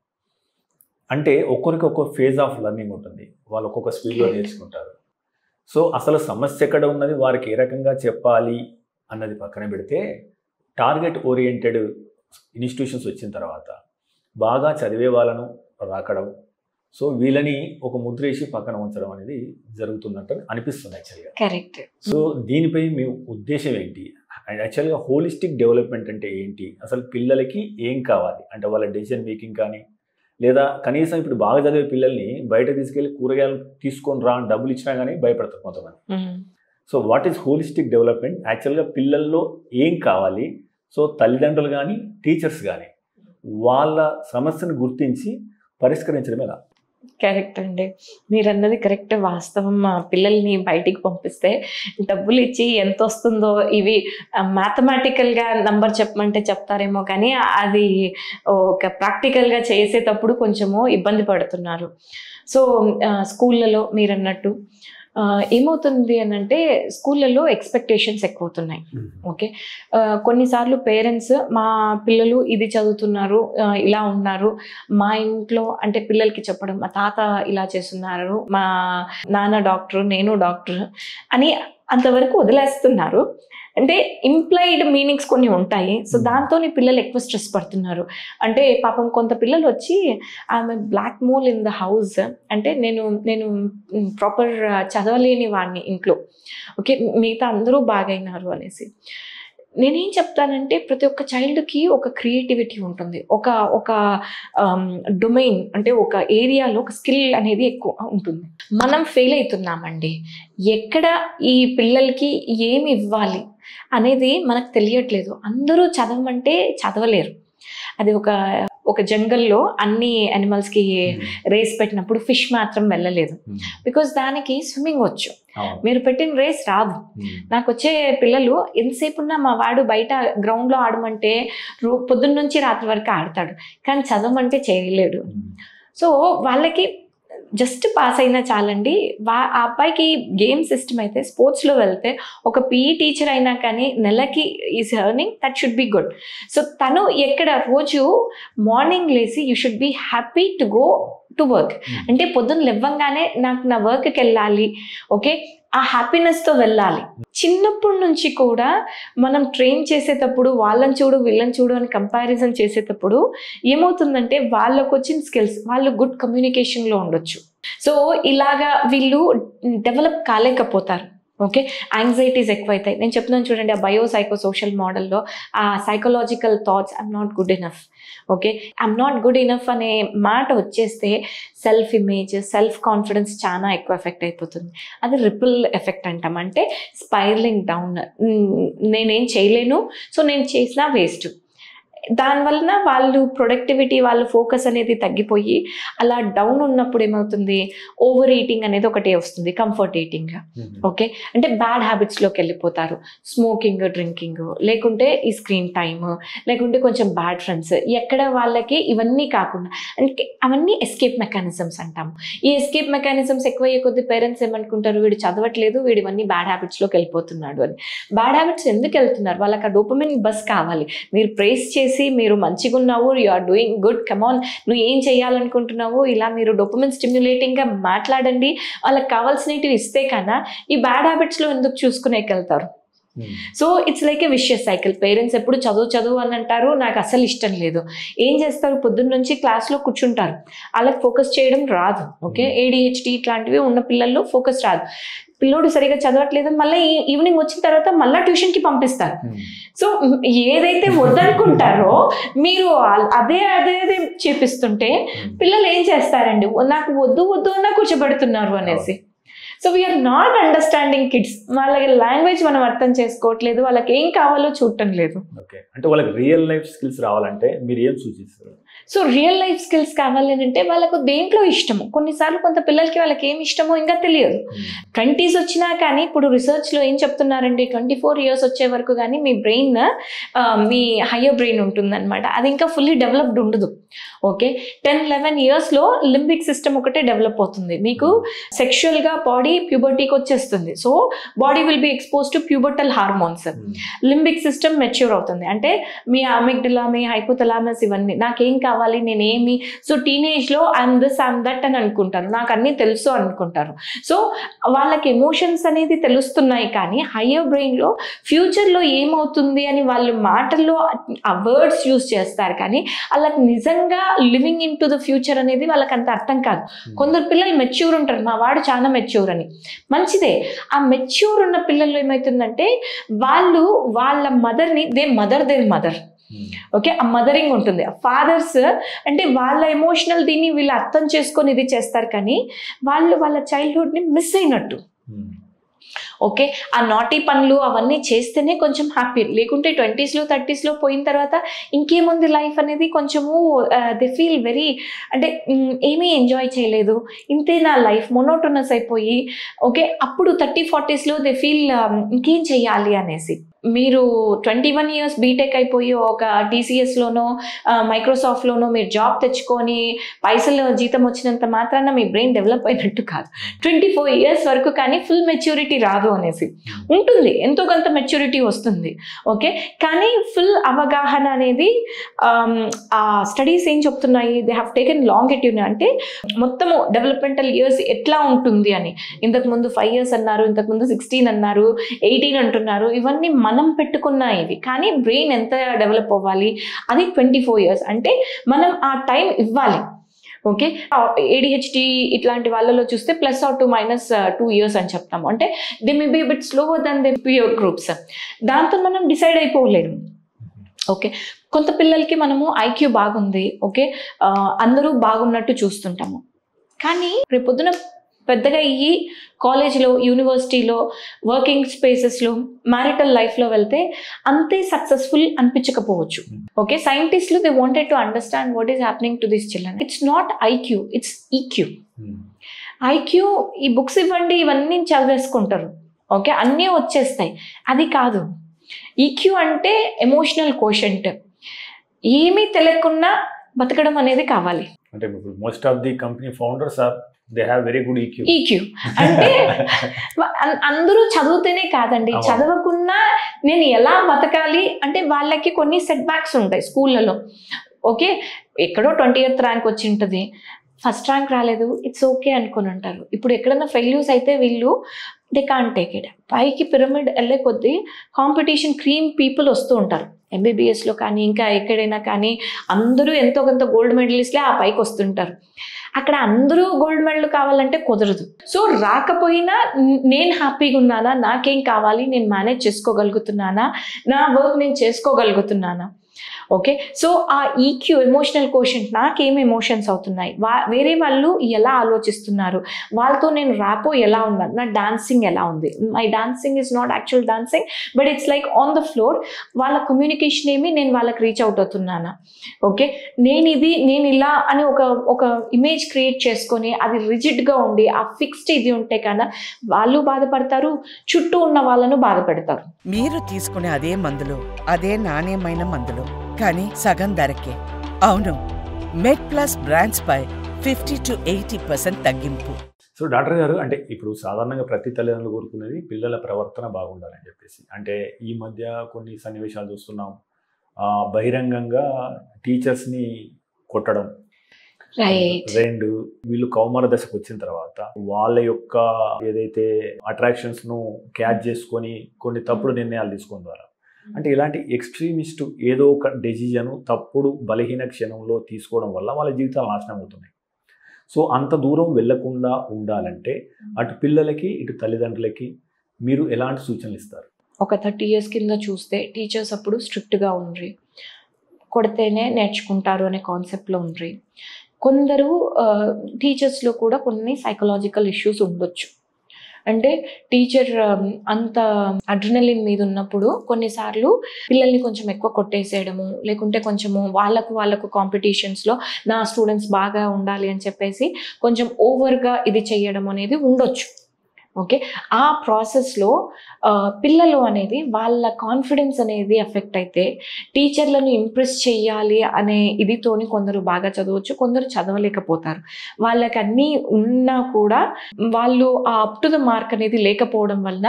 అంటే ఒక్కొరికి ఒక్కొక్క ఫేజ్ ఆఫ్ లెర్నింగ్ ఉంటుంది, వాళ్ళు ఒక్కొక్క స్పీడ్లో నేర్చుకుంటారు. సో అసలు సమస్య ఎక్కడ ఉన్నది, వారికి ఏ రకంగా చెప్పాలి అన్నది పక్కన పెడితే, టార్గెట్ ఓరియంటెడ్ ఇన్స్టిట్యూషన్స్ వచ్చిన తర్వాత బాగా చదివే వాళ్ళను రాకడం, సో వీళ్ళని ఒక ముద్ర వేసి పక్కన ఉంచడం అనేది జరుగుతున్నట్టు అనిపిస్తుంది యాక్చువల్గా. కరెక్ట్. సో దీనిపై మీ ఉద్దేశం ఏంటి? యాక్చువల్గా హోలిస్టిక్ డెవలప్మెంట్ అంటే ఏంటి, అసలు పిల్లలకి ఏం కావాలి అంటే వాళ్ళ డెసిషన్ మేకింగ్ కానీ, లేదా కనీసం ఇప్పుడు బాగా చదివే పిల్లల్ని బయట తీసుకెళ్ళి కూరగాయలు తీసుకొని రా అని డబ్బులు ఇచ్చినా కానీ భయపడతారు కొంతమంది. So what is holistic development? యాక్చువల్గా పిల్లల్లో ఏం కావాలి? సో తల్లిదండ్రులు కానీ టీచర్స్ కానీ వాళ్ళ సమస్యను గుర్తించి పరిష్కరించడం ఎలా? కరెక్ట్ అండి, మీరు అన్నది కరెక్ట్, వాస్తవం. మా పిల్లల్ని బయటికి పంపిస్తే డబ్బులు ఇచ్చి ఎంత వస్తుందో ఇవి మ్యాథమెటికల్గా నంబర్ చెప్పమంటే చెప్తారేమో, కానీ అది ఒక ప్రాక్టికల్గా చేసేటప్పుడు కొంచెము ఇబ్బంది పడుతున్నారు. సో స్కూళ్ళలో మీరు అన్నట్టు ఏమవుతుంది అని అంటే, స్కూళ్ళల్లో ఎక్స్పెక్టేషన్స్ ఎక్కువ అవుతున్నాయి. ఓకే, కొన్నిసార్లు పేరెంట్స్ మా పిల్లలు ఇది చదువుతున్నారు, ఇలా ఉన్నారు, మా ఇంట్లో అంటే పిల్లలకి చెప్పడం, మా తాత ఇలా చేస్తున్నారు, మా నాన్న డాక్టర్, నేను డాక్టర్ అని అంతవరకు వదిలేస్తున్నారు. అంటే ఇంప్లాయిడ్ మీనింగ్స్ కొన్ని ఉంటాయి. సో దాంతో పిల్లలు ఎక్కువ స్ట్రెస్ పడుతున్నారు. అంటే పాపం కొంత పిల్లలు వచ్చి ఆమె black mole in the house అంటే, నేను ప్రాపర్ చదవలేని వాడిని ఇంట్లో, ఓకే, మిగతా అందరూ బాగైనారు అనేసి. నేనేం చెప్తానంటే, ప్రతి ఒక్క చైల్డ్కి ఒక క్రియేటివిటీ ఉంటుంది, ఒక డొమైన్ అంటే ఒక ఏరియాలో ఒక స్కిల్ అనేది ఎక్కువ ఉంటుంది. మనం ఫెయిల్ అవుతున్నామండి, ఎక్కడ ఈ పిల్లలకి ఏమి ఇవ్వాలి అనేది మనకు తెలియట్లేదు. అందరూ చదవమంటే చదవలేరు. అది ఒక జంగల్లో అన్ని యానిమల్స్కి రేస్ పెట్టినప్పుడు ఫిష్ మాత్రం వెళ్ళలేదు, బికాస్ దానికి స్విమ్మింగ్ వచ్చు. మీరు పెట్టిన రేస్ రాదు. నాకు వచ్చే పిల్లలు ఎంతసేపు ఉన్నా మా వాడు బయట గ్రౌండ్లో ఆడమంటే పొద్దున్న నుంచి రాత్రి వరకు ఆడతాడు, కానీ చదవమంటే చేయలేడు. సో వాళ్ళకి జస్ట్ పాస్ అయినా చాలండి. ఆ అబ్బాయికి గేమ్ సిస్టమ్ అయితే, స్పోర్ట్స్లో వెళ్తే ఒక PE టీచర్ అయినా కానీ నెలకి is earning, that should be good. So తను ఎక్కడ రోజు మార్నింగ్ లేసి you should be happy to go to work, అంటే పొద్దున్న లేవగానే నాకు నా వర్క్కి వెళ్ళాలి, ఓకే, ఆ హ్యాపీనెస్తో వెళ్ళాలి. చిన్నప్పటి నుంచి కూడా మనం ట్రైన్ చేసేటప్పుడు వాళ్ళని చూడు వీళ్ళని చూడు అని కంపారిజన్ చేసేటప్పుడు ఏమవుతుందంటే, వాళ్ళకు వచ్చిన స్కిల్స్, వాళ్ళు గుడ్ కమ్యూనికేషన్లో ఉండొచ్చు. సో ఇలాగా వీళ్ళు డెవలప్ కాలేకపోతారు. ఓకే, యాంగ్జైటీస్ ఎక్కువైతాయి. నేను చెప్తున్నాను చూడండి, ఆ బయోసైకోసోషల్ మోడల్లో ఆ psychological thoughts I'm not good enough. Okay, I'm not good enough అనే మాట వచ్చేస్తే సెల్ఫ్ ఇమేజ్, సెల్ఫ్ కాన్ఫిడెన్స్ చాలా ఎక్కువ ఎఫెక్ట్ అయిపోతుంది. అది రిపుల్ ఎఫెక్ట్ అంటాం, అంటే స్పైరలింగ్ డౌన్. నేనేం చేయలేను, సో నేను చేసినా వేస్ట్. దానివలన వాళ్ళు ప్రొడక్టివిటీ, వాళ్ళ ఫోకస్ అనేది తగ్గిపోయి అలా డౌన్ ఉన్నప్పుడు ఏమవుతుంది, ఓవర్ ఈటింగ్ అనేది ఒకటే వస్తుంది, కంఫర్ట్ ఈటింగ్. ఓకే, అంటే బ్యాడ్ హ్యాబిట్స్లోకి వెళ్ళిపోతారు. స్మోకింగ్, డ్రింకింగ్, లేకుంటే ఈ స్క్రీన్ టైమ్, లేకుంటే కొంచెం బ్యాడ్ ఫ్రెండ్స్. ఎక్కడ వాళ్ళకి ఇవన్నీ కాకుండా అంటే అవన్నీ ఎస్కేప్ మెకానిజమ్స్ అంటాము. ఈ ఎస్కేప్ మెకానిజమ్స్ ఎక్కువయ్యే కొద్ది పేరెంట్స్ ఏమనుకుంటారు, వీడు చదవట్లేదు, వీడు ఇవన్నీ బ్యాడ్ హ్యాబిట్స్లోకి వెళ్ళిపోతున్నాడు అని. బ్యాడ్ హ్యాబిట్స్ ఎందుకు వెళ్తున్నారు, వాళ్ళకి ఆ డోపమైన్ బస్ కావాలి. మీరు ప్రేస్ చేసి మీరు మంచిగా ఉన్నావు, యు ఆర్ డూయింగ్ గుడ్, కమాన్, నువ్వు ఏం చేయాలనుకుంటున్నావు, ఇలా మీరు డోపమైన్ స్టిమ్యులేటింగ్గా మాట్లాడండి, వాళ్ళకి కావాల్సినవి ఇస్తే కన్నా ఈ బ్యాడ్ హ్యాబిట్స్లో ఎందుకు చూసుకునేకెళ్తారు. So it's like a vicious cycle. Parents ఎప్పుడు చదువు అని అంటారు, నాకు అసలు ఇష్టం లేదు. ఏం చేస్తారు, పొద్దున్న నుంచి క్లాస్లో కూర్చుంటారు, వాళ్ళకి ఫోకస్ చేయడం రాదు. ఓకే, ADHD ఇట్లాంటివి ఉన్న పిల్లల్లో ఫోకస్ రాదు. పిల్లోడు సరిగా చదవట్లేదు, మళ్ళీ ఈవినింగ్ వచ్చిన తర్వాత మళ్ళీ ట్యూషన్కి పంపిస్తారు. సో ఏదైతే వద్దనుకుంటారో మీరు అదే చేపిస్తుంటే పిల్లలు ఏం చేస్తారండి, నాకు వద్దు అన్నా కూర్చోబెడుతున్నారు అనేసి. So we're not understanding kids. వాళ్ళకి లాంగ్వేజ్ మనం అర్థం చేసుకోవట్లేదు, వాళ్ళకి ఏం కావాలో చూడటం లేదు. ఓకే, అంటే వాళ్ళకి రియల్ లైఫ్ స్కిల్స్ రావాలంటే మీరు ఏం సూచిస్తారు? సో రియల్ లైఫ్ స్కిల్స్ కావాలి అంటే వాళ్ళకు దేంట్లో ఇష్టము. కొన్నిసార్లు కొంత పిల్లలకి వాళ్ళకి ఏమి ఇష్టమో ఇంకా తెలియదు. 20s వచ్చినా కానీ ఇప్పుడు రిసర్చ్లో ఏం చెప్తున్నారండి, 24 years వచ్చే వరకు కానీ మీ బ్రెయిన్, మీ హయ్యర్ బ్రెయిన్ ఉంటుందన్నమాట, అది ఇంకా ఫుల్లీ డెవలప్డ్ ఉండదు. ఓకే, 10-11 yearsలో లింబిక్ సిస్టమ్ ఒకటే డెవలప్ అవుతుంది. మీకు సెక్షువల్గా బాడీ ప్యూబర్టీకి వచ్చేస్తుంది. So body will be expose to pubertal hormones. Limbic system mature అవుతుంది, అంటే మీ అమిగ్డలా, మీ హైపోథలామస్, ఇవన్నీ నాకేం కావాలి, నేనేమి. సో టీనేజ్లో ఐఎమ్ దిస్, ఐఎమ్ దట్ అని అనుకుంటారు, నాకు అన్నీ తెలుసు అనుకుంటారు. సో వాళ్ళకి ఎమోషన్స్ అనేది తెలుస్తున్నాయి, కానీ హయ్యర్ బ్రెయిన్లో ఫ్యూచర్లో ఏమవుతుంది అని వాళ్ళు మాటల్లో ఆ వర్డ్స్ యూజ్ చేస్తారు, కానీ వాళ్ళకి నిజంగా living in to the future అనేది వాళ్ళకి అంత అర్థం కాదు. కొందరు పిల్లలు మెచ్యూర్ ఉంటారు, మా వాడు చాలా మెచ్యూర్ అని, మంచిదే. ఆ మెచ్యూర్ ఉన్న పిల్లల్లో ఏమవుతుందంటే వాళ్ళు వాళ్ళ మదర్ని దేర్ మదర్. ఓకే, ఆ మదరింగ్ ఉంటుంది. ఫాదర్స్ అంటే వాళ్ళ ఎమోషనల్ దీన్ని వీళ్ళు అర్థం చేసుకొని ఇది చేస్తారు, కానీ వాళ్ళు వాళ్ళ చైల్డ్హుడ్ని మిస్ అయినట్టు. ఓకే, ఆ నాటీ పనులు అవన్నీ చేస్తేనే కొంచెం హ్యాపీ, లేకుంటే 20sలో 30sలో పోయిన తర్వాత ఇంకేముంది లైఫ్ అనేది కొంచెము దే ఫీల్ వెరీ, అంటే ఏమీ ఎంజాయ్ చేయలేదు, ఇంతే నా లైఫ్, మొనోటోనస్ అయిపోయి. ఓకే, అప్పుడు 30-40sలో దే ఫీల్ ఇంకేం చెయ్యాలి అనేసి. మీరు 21 years బీటెక్ అయిపోయి ఒక TCSలోనో మైక్రోసాఫ్ట్లోనో మీరు జాబ్ తెచ్చుకొని పైసలు జీతం వచ్చినంత మాత్రాన మీ బ్రెయిన్ డెవలప్ అయినట్టు కాదు. 24 years వరకు కానీ ఫుల్ మెచ్యూరిటీ రాదు అనేసి ఉంటుంది, ఎంతో కొంత మెచ్యూరిటీ వస్తుంది. ఓకే, కానీ ఫుల్ అవగాహన అనేది ఆ స్టడీస్ ఏం చెప్తున్నాయి, దే హ్యావ్ టేకెన్ లాంగిట్యూడ్, అంటే మొత్తము డెవలప్మెంటల్ ఇయర్స్ ఎట్లా ఉంటుంది అని. ఇంతకుముందు 5 years అన్నారు, ఇంతకుముందు 16 అన్నారు, 18 అంటున్నారు, ఇవన్నీ మనం పెట్టుకున్న ఇవి. కానీ బ్రెయిన్ ఎంత డెవలప్ అవ్వాలి, అది 24 years, అంటే మనం ఆ టైం ఇవ్వాలి. ఓకే, ADHD ఇట్లాంటి వాళ్ళలో చూస్తే +2 years అని చెప్తాము, అంటే they may be bit slower than the peer groups. దాంతో మనం డిసైడ్ అయిపోలేము. ఓకే, కొంత పిల్లలకి మనము IQ బాగుంది, ఓకే, అందరూ బాగున్నట్టు చూస్తుంటాము, కానీ రేపొద్దున పెద్దగా ఈ కాలేజ్లో, యూనివర్సిటీలో, వర్కింగ్ స్పేసెస్లో, మ్యారిటల్ లైఫ్లో వెళ్తే అంతే సక్సెస్ఫుల్ అనిపించకపోవచ్చు. ఓకే, సైంటిస్టులు they wanted to understand what is happening to this children. It's not IQ, it's EQ. IQ ఈ బుక్స్ ఇవ్వండి, ఇవన్నీ చదివేసుకుంటారు, ఓకే, అన్నీ వచ్చేస్తాయి, అది కాదు. EQ అంటే ఎమోషనల్ కోషెంట్, ఏమీ తెలియకుండా బతకడం అనేది కావాలి. అంటే most of the company founders are they have very good EQ. అంటే అందరూ చదువుతూనే కాదండి, చదవకున్నా నేను ఎలా బతకాలి అంటే వాళ్ళకి కొన్ని సెట్ బ్యాక్స్ ఉంటాయి స్కూళ్ళలో. ఓకే, ఎక్కడో 20th ర్యాంక్ వచ్చి ఉంటుంది, ఫస్ట్ ర్యాంక్ రాలేదు, ఇట్స్ ఓకే అనుకుని ఉంటారు. ఇప్పుడు ఎక్కడన్నా ఫెయిల్యూర్స్ అయితే వీళ్ళు దే కాంట్ టేక్ ఇట్. పైకి పిరమిడ్ వెళ్ళే కొద్దీ కాంపిటీషన్ క్రీమ్ పీపుల్ వస్తూ ఉంటారు. ఎంబీబీఎస్లో కానీ ఇంకా ఎక్కడైనా కానీ అందరూ ఎంతో కొంత గోల్డ్ మెడలిస్ట్లే ఆ పైకి వస్తుంటారు. అక్కడ అందరూ గోల్డ్ మెడల్ కావాలంటే కుదరదు. సో రాకపోయినా నేను హ్యాపీగా ఉన్నానా, నాకేం కావాలి, నేను మేనేజ్ చేసుకోగలుగుతున్నానా, నా వర్క్ నేను చేసుకోగలుగుతున్నానా. ఓకే, సో ఆ ఈక్యూ ఎమోషనల్ కోషెంట్, నాకేం ఎమోషన్స్ అవుతున్నాయి, వేరే వాళ్ళు ఎలా ఆలోచిస్తున్నారు, వాళ్ళతో నేను ర్యాపో ఎలా ఉన్నాను, నా డాన్సింగ్ ఎలా ఉంది, my dancing is not actual dancing but it's like on the floor, వాళ్ళ కమ్యూనికేషన్ ఏమి, నేను వాళ్ళకి రీచ్ అవుట్ అవుతున్నానా. ఓకే, నేను ఇలా అని ఒక ఇమేజ్ క్రియేట్ చేసుకొని అది రిజిడ్గా ఉండి ఆ ఫిక్స్డ్ ఇది ఉంటే కన్నా వాళ్ళు బాధపడతారు, చుట్టూ ఉన్న వాళ్ళను బాధపెడతారు. మీరు తీసుకునే అదే మందులు, అదే నాణ్యమైన మందులు, కానీ సగం ధరకే. అవును, మెడ్ప్లస్ బ్రాండ్స్ పై 50 to 80% తగ్గింపు. సో డాక్టర్ గారు, అంటే ఇప్పుడు సాధారణంగా ప్రతి తల్లిదండ్రులు కోరుకునేది పిల్లల ప్రవర్తన బాగుండాలని చెప్పేసి. అంటే ఈ మధ్య కొన్ని సన్నివేశాలు చూస్తున్నాం, బహిరంగంగా టీచర్స్ని కొట్టడం. రెండు, వీళ్ళు కౌమార దశకు వచ్చిన తర్వాత వాళ్ళ యొక్క ఏదైతే అట్రాక్షన్స్ను క్యాచ్ చేసుకొని కొన్ని తప్పుడు నిర్ణయాలు తీసుకోవడం ద్వారా, అంటే ఇలాంటి ఎక్స్ట్రీమిస్ట్ ఏదో ఒక డెసిజన్ తప్పుడు బలహీన క్షణంలో తీసుకోవడం వల్ల వాళ్ళ జీవితాలు నాశనం అవుతున్నాయి. సో అంత దూరం వెళ్లకుండా ఉండాలంటే అటు పిల్లలకి ఇటు తల్లిదండ్రులకి మీరు ఎలాంటి సూచనలు ఇస్తారు? ఒక 30 years కింద చూస్తే టీచర్స్ అప్పుడు స్ట్రిక్ట్గా ఉండ్రి, కొడితేనే నేర్చుకుంటారు అనే కాన్సెప్ట్లో ఉండ్రి. కొందరు టీచర్స్లో కూడా కొన్ని సైకలాజికల్ ఇష్యూస్ ఉండొచ్చు. అంటే టీచర్ అంత అడ్రినలిన్ మీద ఉన్నప్పుడు కొన్నిసార్లు పిల్లల్ని కొంచెం ఎక్కువ కొట్టేసేయడము, లేకుంటే కొంచెము వాళ్ళకు కాంపిటీషన్స్లో నా స్టూడెంట్స్ బాగా ఉండాలి అని చెప్పేసి కొంచెం ఓవర్గా ఇది చేయడం అనేది ఉండొచ్చు. ఓకే, ఆ ప్రాసెస్లో పిల్లలు అనేది వాళ్ళ కాన్ఫిడెన్స్ అనేది ఎఫెక్ట్ అయితే టీచర్లను ఇంప్రెస్ చేయాలి అనే ఇదితోని కొందరు బాగా చదవచ్చు, కొందరు చదవలేకపోతారు. వాళ్ళకి అన్నీ ఉన్నా కూడా వాళ్ళు ఆ అప్ టు ద మార్క్ అనేది లేకపోవడం వలన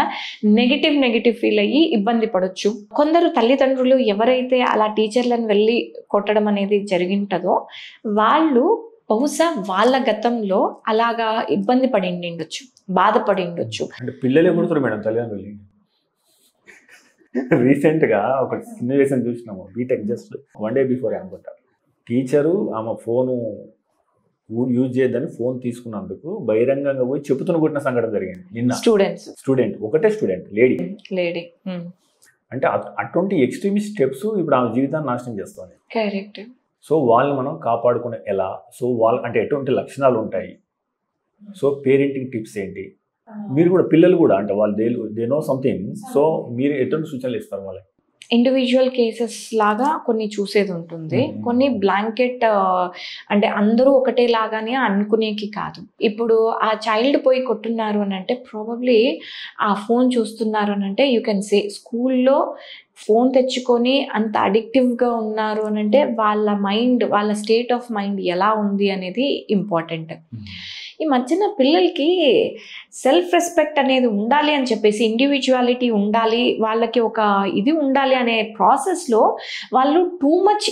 నెగిటివ్ ఫీల్ అయ్యి ఇబ్బంది పడవచ్చు. కొందరు తల్లిదండ్రులు ఎవరైతే అలా టీచర్లను వెళ్ళి కొట్టడం అనేది జరిగింటదో వాళ్ళు బహుశా వాళ్ళ గతంలో అలాగా ఇబ్బంది పడి ఉండొచ్చు, బాధపడి ఉండొచ్చు. అంటే పిల్లలే కొడుతారు మేడం తల్లిదండ్రులు. రీసెంట్గా ఒక సన్నివేశం చూసినాము, బీటెక్ జస్ట్ 1 day బిఫోర్ అనుకుంటా, టీచరు ఆమె ఫోను యూజ్ చేయొద్దని ఫోన్ తీసుకున్నందుకు బహిరంగంగా పోయి చెప్పుతున్న కొట్టిన సంఘటన జరిగింది నిన్న. స్టూడెంట్ ఒకటే స్టూడెంట్ లేడీ. అంటే అటువంటి ఎక్స్ట్రీమిస్ట్ స్టెప్స్ ఇప్పుడు ఆమె జీవితాన్ని నాశనం చేస్తుంది. కరెక్ట్. సో వాళ్ళని మనం కాపాడుకునే ఎలా, సో వాళ్ళు అంటే ఎటువంటి లక్షణాలు ఉంటాయి, సో పేరెంటింగ్ టిప్స్ ఏంటి, మీరు కూడా పిల్లలు కూడా అంటే వాళ్ళు దే నో సంథింగ్, సో మీరు ఎటువంటి సూచనలు ఇస్తారు వాళ్ళకి? ఇండివిజువల్ కేసెస్ లాగా కొన్ని చూసేది ఉంటుంది, కొన్ని బ్లాంకెట్ అంటే అందరూ ఒకటే లాగానే అనుకునేకి కాదు. ఇప్పుడు ఆ చైల్డ్ పోయి కొట్టున్నారు అని అంటే ప్రాబబ్లీ ఆ ఫోన్ చూస్తున్నారు అని అంటే యూ కెన్ సే స్కూల్లో ఫోన్ తెచ్చుకొని అంత అడిక్టివ్గా ఉన్నారు అని అంటే వాళ్ళ స్టేట్ ఆఫ్ మైండ్ ఎలా ఉంది అనేది ఇంపార్టెంట్. ఈ మధ్యన పిల్లలకి సెల్ఫ్ రెస్పెక్ట్ అనేది ఉండాలి అని చెప్పేసి, ఇండివిజువాలిటీ ఉండాలి, వాళ్ళకి ఒక ఇది ఉండాలి అనే ప్రాసెస్లో వాళ్ళు టూ మచ్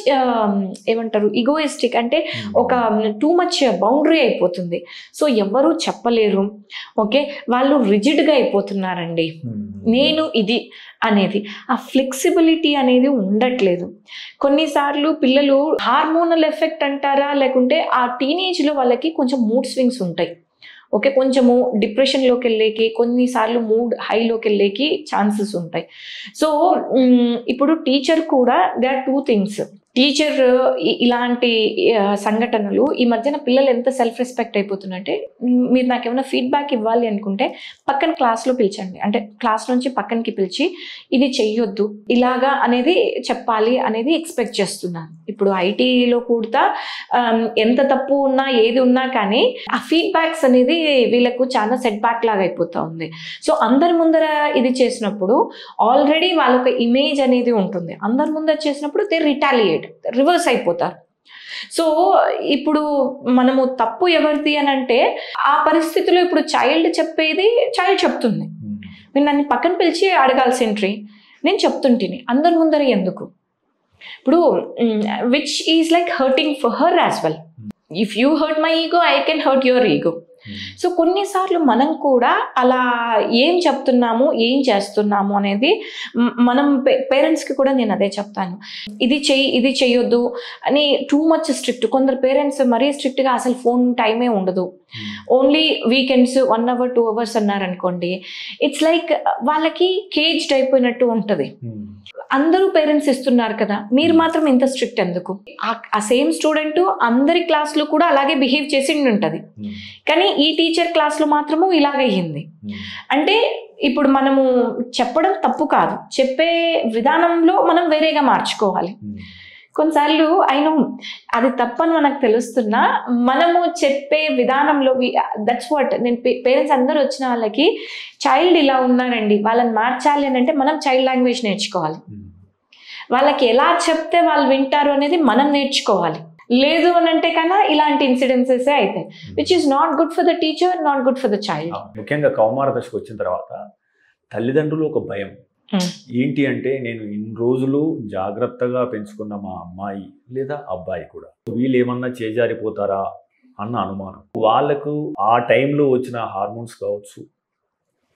ఏమంటారు ఈగోయిస్టిక్, అంటే ఒక టూ మచ్ బౌండరీ అయిపోతుంది. సో ఎవరు చెప్పలేరు. ఓకే, వాళ్ళు రిజిడ్గా అయిపోతున్నారండి. నేను ఇది అనేది ఆ ఫ్లెక్సిబిలిటీ అనేది ఉండట్లేదు. కొన్నిసార్లు పిల్లలు హార్మోనల్ ఎఫెక్ట్ అంటారా, లేకుంటే ఆ టీనేజ్లో వాళ్ళకి కొంచెం మూడ్ స్వింగ్స్ ఉంటాయి. ఓకే, కొంచెము డిప్రెషన్లోకి వెళ్ళేకి, కొన్నిసార్లు మూడ్ హైలోకి వెళ్ళేకి ఛాన్సెస్ ఉంటాయి. సో ఇప్పుడు టీచర్ కూడా దే ఆర్ 2 things. టీచర్ ఇలాంటి సంఘటనలు ఈ మధ్యన పిల్లలు ఎంత సెల్ఫ్ రెస్పెక్ట్ అయిపోతున్నట్టే, మీరు నాకు ఏమైనా ఫీడ్బ్యాక్ ఇవ్వాలి అనుకుంటే పక్కన క్లాస్లో పిలిచండి, అంటే క్లాస్ నుంచి పక్కనకి పిలిచి ఇది చెయ్యొద్దు ఇలాగా అనేది చెప్పాలి అనేది ఎక్స్పెక్ట్ చేస్తున్నాను. ఇప్పుడు ఐటీలో కూడా ఎంత తప్పు ఉన్నా ఏది ఉన్నా కానీ ఆ ఫీడ్బ్యాక్స్ అనేది వీళ్ళకు చాలా సెట్ బ్యాక్ లాగా అయిపోతూ ఉంది. సో అందరి ముందర ఇది చేసినప్పుడు ఆల్రెడీ వాళ్ళొక ఇమేజ్ అనేది ఉంటుంది, అందరి ముందర చేసినప్పుడు దే రిటాలియేట్, రివర్స్ అయిపోతారు. సో ఇప్పుడు మనము తప్పు ఎవరిది అని అంటే ఆ పరిస్థితిలో ఇప్పుడు చైల్డ్ చెప్పేది చైల్డ్ చెప్తుంది, మీరు నన్ను పక్కన పిలిచి అడగాల్సింట్రీ, నేను చెప్తుంటిని అందరి ముందర ఎందుకు. ఇప్పుడు which is like hurting for her as well. If you hurt my ego, I can hurt your ego. So కొన్నిసార్లు మనం కూడా అలా ఏం చెప్తున్నాము, ఏం చేస్తున్నాము అనేది మనం పేరెంట్స్కి కూడా నేను అదే చెప్తాను. ఇది చెయ్యి, ఇది చెయ్యొద్దు అని టూ మచ్ స్ట్రిక్ట్. కొందరు పేరెంట్స్ మరీ స్ట్రిక్ట్గా అసలు ఫోన్ టైమే ఉండదు, ఓన్లీ వీకెండ్స్ 1 hour 2 hours అన్నారనుకోండి, ఇట్స్ లైక్ వాళ్ళకి కేజ్డ్ అయిపోయినట్టు ఉంటుంది. అందరూ పేరెంట్స్ ఇస్తున్నారు కదా, మీరు మాత్రం ఇంత స్ట్రిక్ట్ ఎందుకు? ఆ సేమ్ స్టూడెంట్ అందరి క్లాస్లో కూడా అలాగే బిహేవ్ చేసి ఉంటుంది, కానీ ఈ టీచర్ క్లాస్లో మాత్రము ఇలాగయ్యింది. అంటే ఇప్పుడు మనము చెప్పడం తప్పు కాదు, చెప్పే విధానంలో మనం వేరేగా మార్చుకోవాలి. కొన్నిసార్లు అయినా అది తప్పని మనకు తెలుస్తున్నా మనము చెప్పే విధానంలో దట్స్ వాట్ నేను పేరెంట్స్ అందరూ వచ్చిన వాళ్ళకి చైల్డ్ ఇలా ఉన్నారండి, వాళ్ళని మార్చాలి అని అంటే మనం చైల్డ్ లాంగ్వేజ్ నేర్చుకోవాలి. వాళ్ళకి ఎలా చెప్తే వాళ్ళు వింటారు అనేది మనం నేర్చుకోవాలి. లేదు అని అంటే కన్నా ఇలాంటి ఇన్సిడెన్సెస్ అవుతాయి, which is not good for the teacher, not good for the child. ముఖ్యంగా కౌమార దశకు వచ్చిన తర్వాత తల్లిదండ్రులు ఒక భయం ఏంటి అంటే, నేను ఇన్ని రోజులు జాగ్రత్తగా పెంచుకున్న మా అమ్మాయి లేదా అబ్బాయి కూడా వీళ్ళు ఏమన్నా చేజారిపోతారా అన్న అనుమానం. వాళ్ళకు ఆ టైంలో వచ్చిన హార్మోన్స్ కావచ్చు,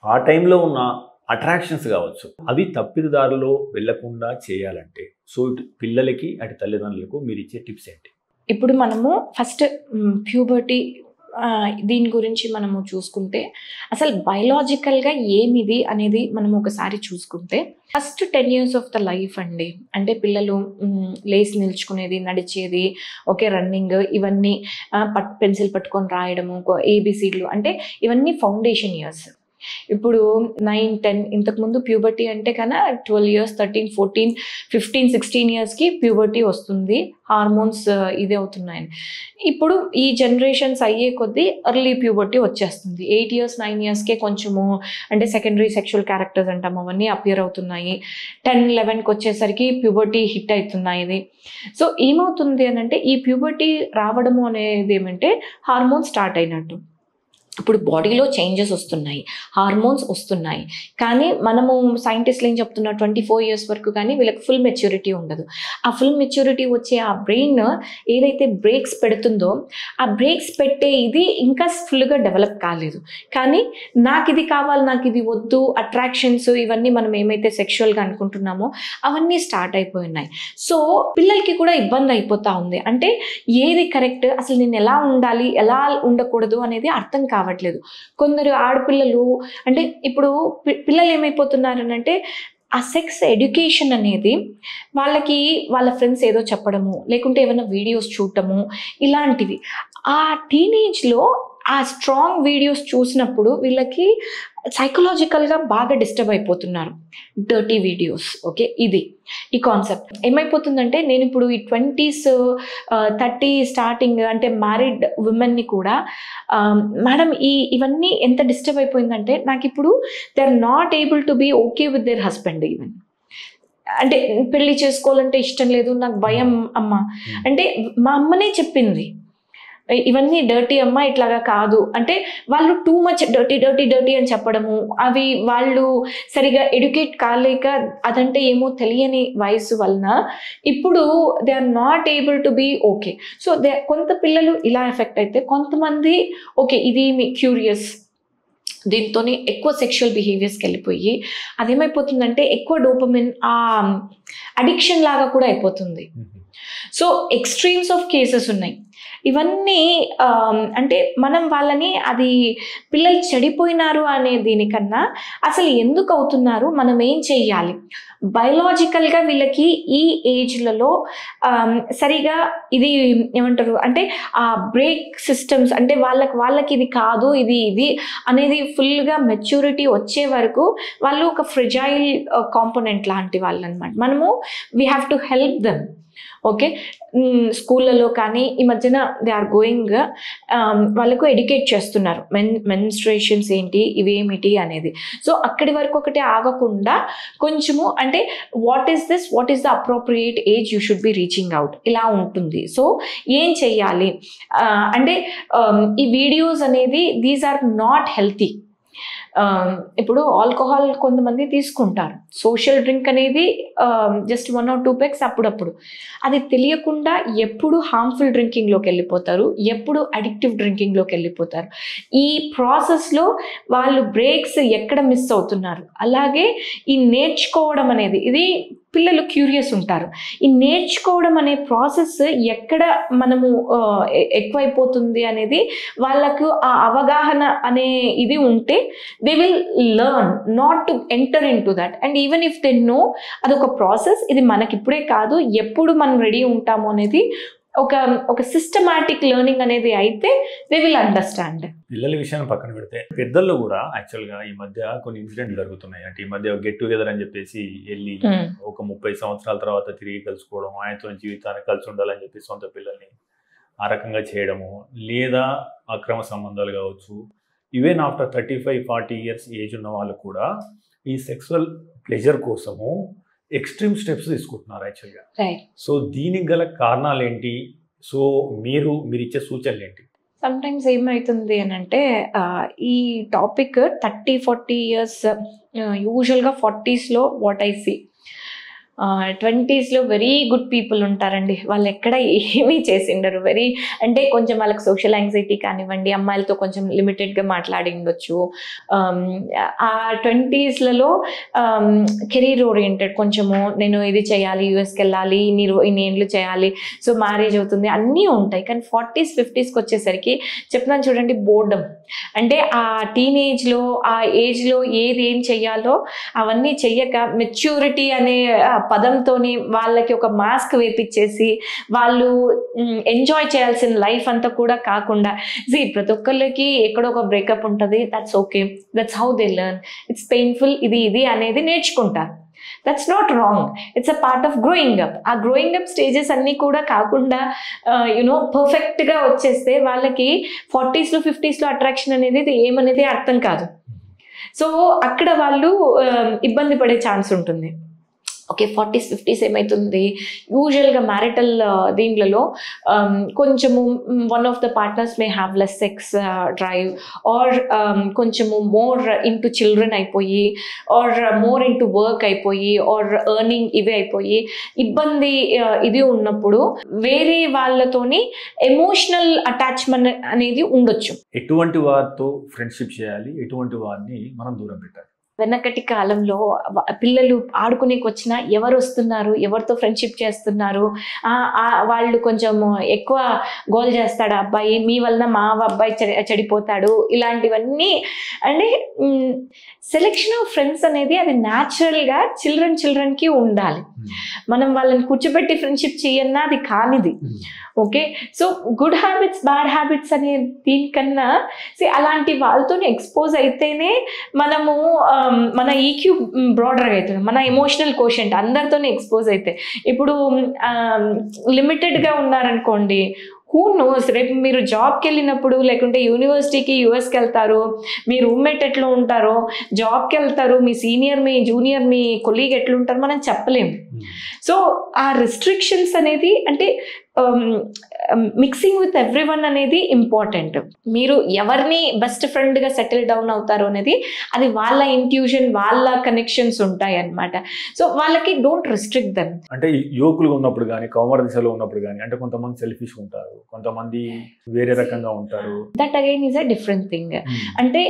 ఆ టైంలో ఉన్న అట్రాక్షన్స్ కావచ్చు, అవి తప్పిదారులో వెళ్లకుండా చేయాలంటే సో ఇటు పిల్లలకి అటు తల్లిదండ్రులకు మీరు ఇచ్చే టిప్స్ ఏంటి? ఇప్పుడు మనము ఫస్ట్ ప్యూబర్టీ దీని గురించి మనము చూసుకుంటే అసలు బయలాజికల్గా ఏమిది అనేది మనం ఒకసారి చూసుకుంటే first 10 years of the life అండి. అంటే పిల్లలు లేచి నిల్చుకునేది, నడిచేది, ఓకే, రన్నింగ్, ఇవన్నీ పెన్సిల్ పట్టుకొని రాయడము, ABCలు, అంటే ఇవన్నీ ఫౌండేషన్ ఇయర్స్. ఇప్పుడు 9, 10 ఇంతకుముందు ప్యూబర్టీ అంటే కన్నా 12 years, 13, 14, 15, 16 yearsకి ప్యూబర్టీ వస్తుంది, హార్మోన్స్ ఇదే అవుతున్నాయని. ఇప్పుడు ఈ జనరేషన్స్ అయ్యే కొద్దీ ఎర్లీ ప్యూబర్టీ వచ్చేస్తుంది. 8 years, 9 yearsకే కొంచెము అంటే సెకండరీ సెక్షువల్ క్యారెక్టర్స్ అంటాం అవన్నీ అపియర్ అవుతున్నాయి. 10, 11కి వచ్చేసరికి ప్యూబర్టీ హిట్ అవుతున్నాయి. సో ఏమవుతుంది అని అంటే ఈ ప్యూబర్టీ రావడము అనేది ఏమంటే హార్మోన్స్ స్టార్ట్ అయినట్టు. ఇప్పుడు బాడీలో చేంజెస్ వస్తున్నాయి, హార్మోన్స్ వస్తున్నాయి, కానీ మనము సైంటిస్టులు ఏం చెప్తున్నారు, 24 years వరకు కానీ వీళ్ళకి ఫుల్ మెచ్యూరిటీ ఉండదు. ఆ ఫుల్ మెచ్యూరిటీ వచ్చే ఆ బ్రెయిన్ ఏదైతే బ్రేక్స్ పెడుతుందో ఆ బ్రేక్స్ పెట్టే ఇది ఇంకా ఫుల్గా డెవలప్ కాలేదు. కానీ నాకు ఇది కావాలి, నాకు ఇది వద్దు, అట్రాక్షన్స్ ఇవన్నీ మనం ఏమైతే సెక్షువల్గా అనుకుంటున్నామో అవన్నీ స్టార్ట్ అయిపోయినాయి. సో పిల్లలకి కూడా ఇబ్బంది అయిపోతూ ఉంది. అంటే ఏది కరెక్ట్, అసలు నేను ఎలా ఉండాలి, ఎలా ఉండకూడదు అనేది అర్థం కావట్లేదు. కొందరు ఆడపిల్లలు అంటే ఇప్పుడు పిల్లలు ఏమైపోతున్నారు అంటే ఆ సెక్స్ ఎడ్యుకేషన్ అనేది వాళ్ళకి వాళ్ళ ఫ్రెండ్స్ ఏదో చెప్పడము, లేకుంటే ఏమైనా వీడియోస్ చూడటము, ఇలాంటివి. ఆ టీనేజ్లో ఆ స్ట్రాంగ్ వీడియోస్ చూసినప్పుడు వీళ్ళకి సైకలాజికల్గా బాగా డిస్టర్బ్ అయిపోతున్నారు. డర్టీ వీడియోస్, ఓకే, ఇది ఈ కాన్సెప్ట్ ఏమైపోతుందంటే నేను ఇప్పుడు ఈ 20s 30 స్టార్టింగ్ అంటే మ్యారీడ్ ఉమెన్ని కూడా మేడం ఇవన్నీ ఎంత డిస్టర్బ్ అయిపోయిందంటే నాకు ఇప్పుడు they are not able to be okay with their husband. Even అంటే పెళ్లి చేసుకోవాలంటే ఇష్టం లేదు, నాకు భయం అమ్మ అంటే మా అమ్మనే చెప్పింది ఇవన్నీ డర్టీ అమ్మ, ఇట్లాగా కాదు అంటే వాళ్ళు too much dirty dirty dirty అని చెప్పడము, అవి వాళ్ళు సరిగా ఎడ్యుకేట్ కాలేక అదంటే ఏమో తెలియని వయసు వలన ఇప్పుడు they are not able to be okay. So కొంత పిల్లలు ఇలా ఎఫెక్ట్ అయితే, కొంతమంది ఓకే ఇది మీ క్యూరియస్, దీంతో ఎక్కువ సెక్షువల్ బిహేవియర్స్కి వెళ్ళిపోయి అదేమైపోతుందంటే ఎక్కువ డోపమిన్ అడిక్షన్ లాగా కూడా అయిపోతుంది. సో ఎక్స్ట్రీమ్స్ ఆఫ్ కేసెస్ ఉన్నాయి. ఇవన్నీ అంటే మనం వాళ్ళని అది పిల్లలు చెడిపోయినారు అనే దీనికన్నా అసలు ఎందుకు అవుతున్నారు, మనం ఏం చెయ్యాలి, బయలాజికల్గా వీళ్ళకి ఈ ఏజ్లలో సరిగా ఇది ఏమంటారు అంటే ఆ బ్రేక్ సిస్టమ్స్ అంటే వాళ్ళకి ఇది కాదు ఇది అనేది ఫుల్గా మెచ్యూరిటీ వచ్చే వరకు వాళ్ళు ఒక ఫ్రెజైల్ కాంపోనెంట్ లాంటి వాళ్ళు అనమాట. మనము we have to help them. Okay, స్కూళ్ళలో కానీ ఈ మధ్యన దే ఆర్ గోయింగ్ వాళ్ళకు ఎడ్యుకేట్ చేస్తున్నారు మెన్స్ట్రేషన్స్ ఏంటి, ఇవేమిటి అనేది. సో అక్కడి వరకు ఒకటి ఆగకుండా కొంచెము అంటే what is this, what is the appropriate age you should be reaching out, ఇలా ఉంటుంది. సో ఏం చెయ్యాలి అంటే ఈ వీడియోస్ అనేది దీస్ ఆర్ నాట్ హెల్తీ. ఇప్పుడు ఆల్కహాల్ కొంతమంది తీసుకుంటారు, సోషల్ డ్రింక్ అనేది జస్ట్ 1 or 2 పెగ్స్ అప్పుడప్పుడు. అది తెలియకుండా ఎప్పుడు హార్మ్ఫుల్ డ్రింకింగ్లోకి వెళ్ళిపోతారు, ఎప్పుడు అడిక్టివ్ డ్రింకింగ్లోకి వెళ్ళిపోతారు. ఈ ప్రాసెస్లో వాళ్ళు బ్రేక్స్ ఎక్కడ మిస్ అవుతున్నారు. అలాగే ఈ నేర్చుకోవడం అనేది, ఇది పిల్లలు క్యూరియస్ ఉంటారు, ఈ నేర్చుకోవడం అనే ప్రాసెస్ ఎక్కడ మనము ఎక్కువైపోతుంది అనేది వాళ్ళకు ఆ అవగాహన అనే ఇది ఉంటే they will learn not to enter in to that. And even if they know అదొక ప్రాసెస్, ఇది మనకిప్పుడే కాదు ఎప్పుడు మనం రెడీ ఉంటాము అనేది ఒక సిస్టమాటిక్ లెర్నింగ్ అనేది అయితే దే విల్ అండర్స్టాండ్. పిల్లల విషయాన్ని పక్కన పెడితే పెద్దల్లో కూడా యాక్చువల్గా ఈ మధ్య కొన్ని ఇన్సిడెంట్లు జరుగుతున్నాయి. అంటే ఈ మధ్య గెట్ టుగెదర్ అని చెప్పేసి వెళ్ళి ఒక 30 సంవత్సరాల తర్వాత తిరిగి కలుసుకోవడం, ఆయనతో జీవితాన్ని కలిసి ఉండాలని చెప్పి సొంత పిల్లల్ని ఆ రకంగా చేయడము, లేదా అక్రమ సంబంధాలు కావచ్చు. ఈవెన్ ఆఫ్టర్ 35-40 years ఏజ్ ఉన్న వాళ్ళు కూడా ఈ సెక్సువల్ ప్లెజర్ కోసము ఎక్స్ట్రీమ్ స్టెప్స్ తీసుకుంటున్నారు యాక్చువల్గా. సో దీనికి గల కారణాలు ఏంటి? సో మీరు ఇచ్చే సూచనలు ఏంటి? సమ్టైమ్స్ ఏమవుతుంది అని అంటే ఈ టాపిక్ 30-40 years, యూజువల్గా 40sలో వాట్ ఐ సీ, 20sలో వెరీ గుడ్ పీపుల్ ఉంటారండి. వాళ్ళు ఎక్కడ ఏమీ చేసిండరు. అంటే కొంచెం వాళ్ళకి సోషల్ యాంగ్జైటీ కానివ్వండి, అమ్మాయిలతో కొంచెం లిమిటెడ్గా మాట్లాడి ఉండొచ్చు. ఆ 20sలలో కెరీర్ ఓరియంటెడ్, కొంచెము నేను ఇది చేయాలి, యూఎస్కి వెళ్ళాలి, ఇన్ని ఏళ్ళు చేయాలి, సో మ్యారేజ్ అవుతుంది, అన్నీ ఉంటాయి. కానీ 40s 50sకి వచ్చేసరికి చెప్తున్నాను చూడండి, బోర్డమ్. అంటే ఆ టీనేజ్లో ఆ ఏజ్లో ఏం చెయ్యాలో అవన్నీ చెయ్యక మెచ్యూరిటీ అనే పదంతోని వాళ్ళకి ఒక మాస్క్ వేపించేసి వాళ్ళు ఎంజాయ్ చేయాల్సిన లైఫ్ అంతా కూడా కాకుండా, ప్రతి ఒక్కళ్ళకి ఎక్కడో ఒక బ్రేకప్ ఉంటుంది, that's okay, that's how they learn, it's painful, ఇది అనేది నేర్చుకుంటారు. That's not wrong, it's a part of growing up. ఆ గ్రోయింగ్ అప్ స్టేజెస్ అన్నీ కూడా కాకుండా పర్ఫెక్ట్గా వచ్చేస్తే వాళ్ళకి 40sలో 50sలో అట్రాక్షన్ అనేది ఏమనేది అర్థం కాదు. సో అక్కడ వాళ్ళు ఇబ్బంది పడే ఛాన్స్ ఉంటుంది. ఓకే, 40s 50s ఏమవుతుంది, యూజువల్గా మ్యారిటల్ దీంట్లో కొంచెము one of the partners may have less sex drive, or కొంచెము మోర్ ఇంటూ చిల్డ్రన్ అయిపోయి, ఆర్ మోర్ ఇంటూ వర్క్ అయిపోయి, ఆర్ ఎర్నింగ్ ఇవే అయిపోయి ఇబ్బంది ఇది ఉన్నప్పుడు వేరే వాళ్ళతోని ఎమోషనల్ అటాచ్మెంట్ అనేది ఉండొచ్చు. ఎటువంటి వారితో ఫ్రెండ్షిప్ చేయాలి, ఎటువంటి వారిని మనం దూరం పెట్టాలి? వెనకటి కాలంలో పిల్లలు ఆడుకునేకి వచ్చినా ఎవరు వస్తున్నారు, ఎవరితో ఫ్రెండ్షిప్ చేస్తున్నారు, వాళ్ళు కొంచెం ఎక్కువ గోల్ చేస్తాడు అబ్బాయి, మీ వలన మా అబ్బాయి చెడిపోతాడు, ఇలాంటివన్నీ. అంటే సెలెక్షన్ ఆఫ్ ఫ్రెండ్స్ అనేది అది న్యాచురల్గా చిల్డ్రన్కి ఉండాలి. మనం వాళ్ళని కూర్చోబెట్టి ఫ్రెండ్షిప్ చేయన్నా అది కానిది. Okay, so good habits bad habits అనే దీనికన్నా అలాంటి వాళ్ళతో ఎక్స్పోజ్ అయితేనే మనము మన ఈక్యూ బ్రాడర్ అవుతుంది, మన ఎమోషనల్ కోషెంట్ అందరితోనే ఎక్స్పోజ్ అయితే. ఇప్పుడు లిమిటెడ్గా ఉన్నారనుకోండి, హూ నోస్, రేపు మీరు జాబ్కి వెళ్ళినప్పుడు లేకుంటే యూనివర్సిటీకి యూఎస్కి వెళ్తారు, మీ రూమ్మేట్ ఎట్లా ఉంటారో, జాబ్కి వెళ్తారు, మీ సీనియర్ మీ జూనియర్ మీ కొలీగ్ ఎట్లుంటారో మనం చెప్పలేము. సో ఆ రెస్ట్రిక్షన్స్ అనేది అంటే మిక్సింగ్ విత్ ఎవ్రీవన్ అనేది ఇంపార్టెంట్. మీరు ఎవరిని బెస్ట్ ఫ్రెండ్గా సెటిల్ డౌన్ అవుతారు అనేది అది వాళ్ళ ఇంట్యూషన్, వాళ్ళ కనెక్షన్స్ ఉంటాయి అన్నమాట. సో వాళ్ళకి డోంట్ రెస్ట్రిక్ట్ దెమ్. అంటే యువకులుగా ఉన్నప్పుడు కానీ, కౌమార దశలో ఉన్నప్పుడు కానీ, అంటే కొంతమంది సెల్ఫిష్ ఉంటారు, కొంతమంది వేరే రకంగా ఉంటారు. That again is a different thing. అంటే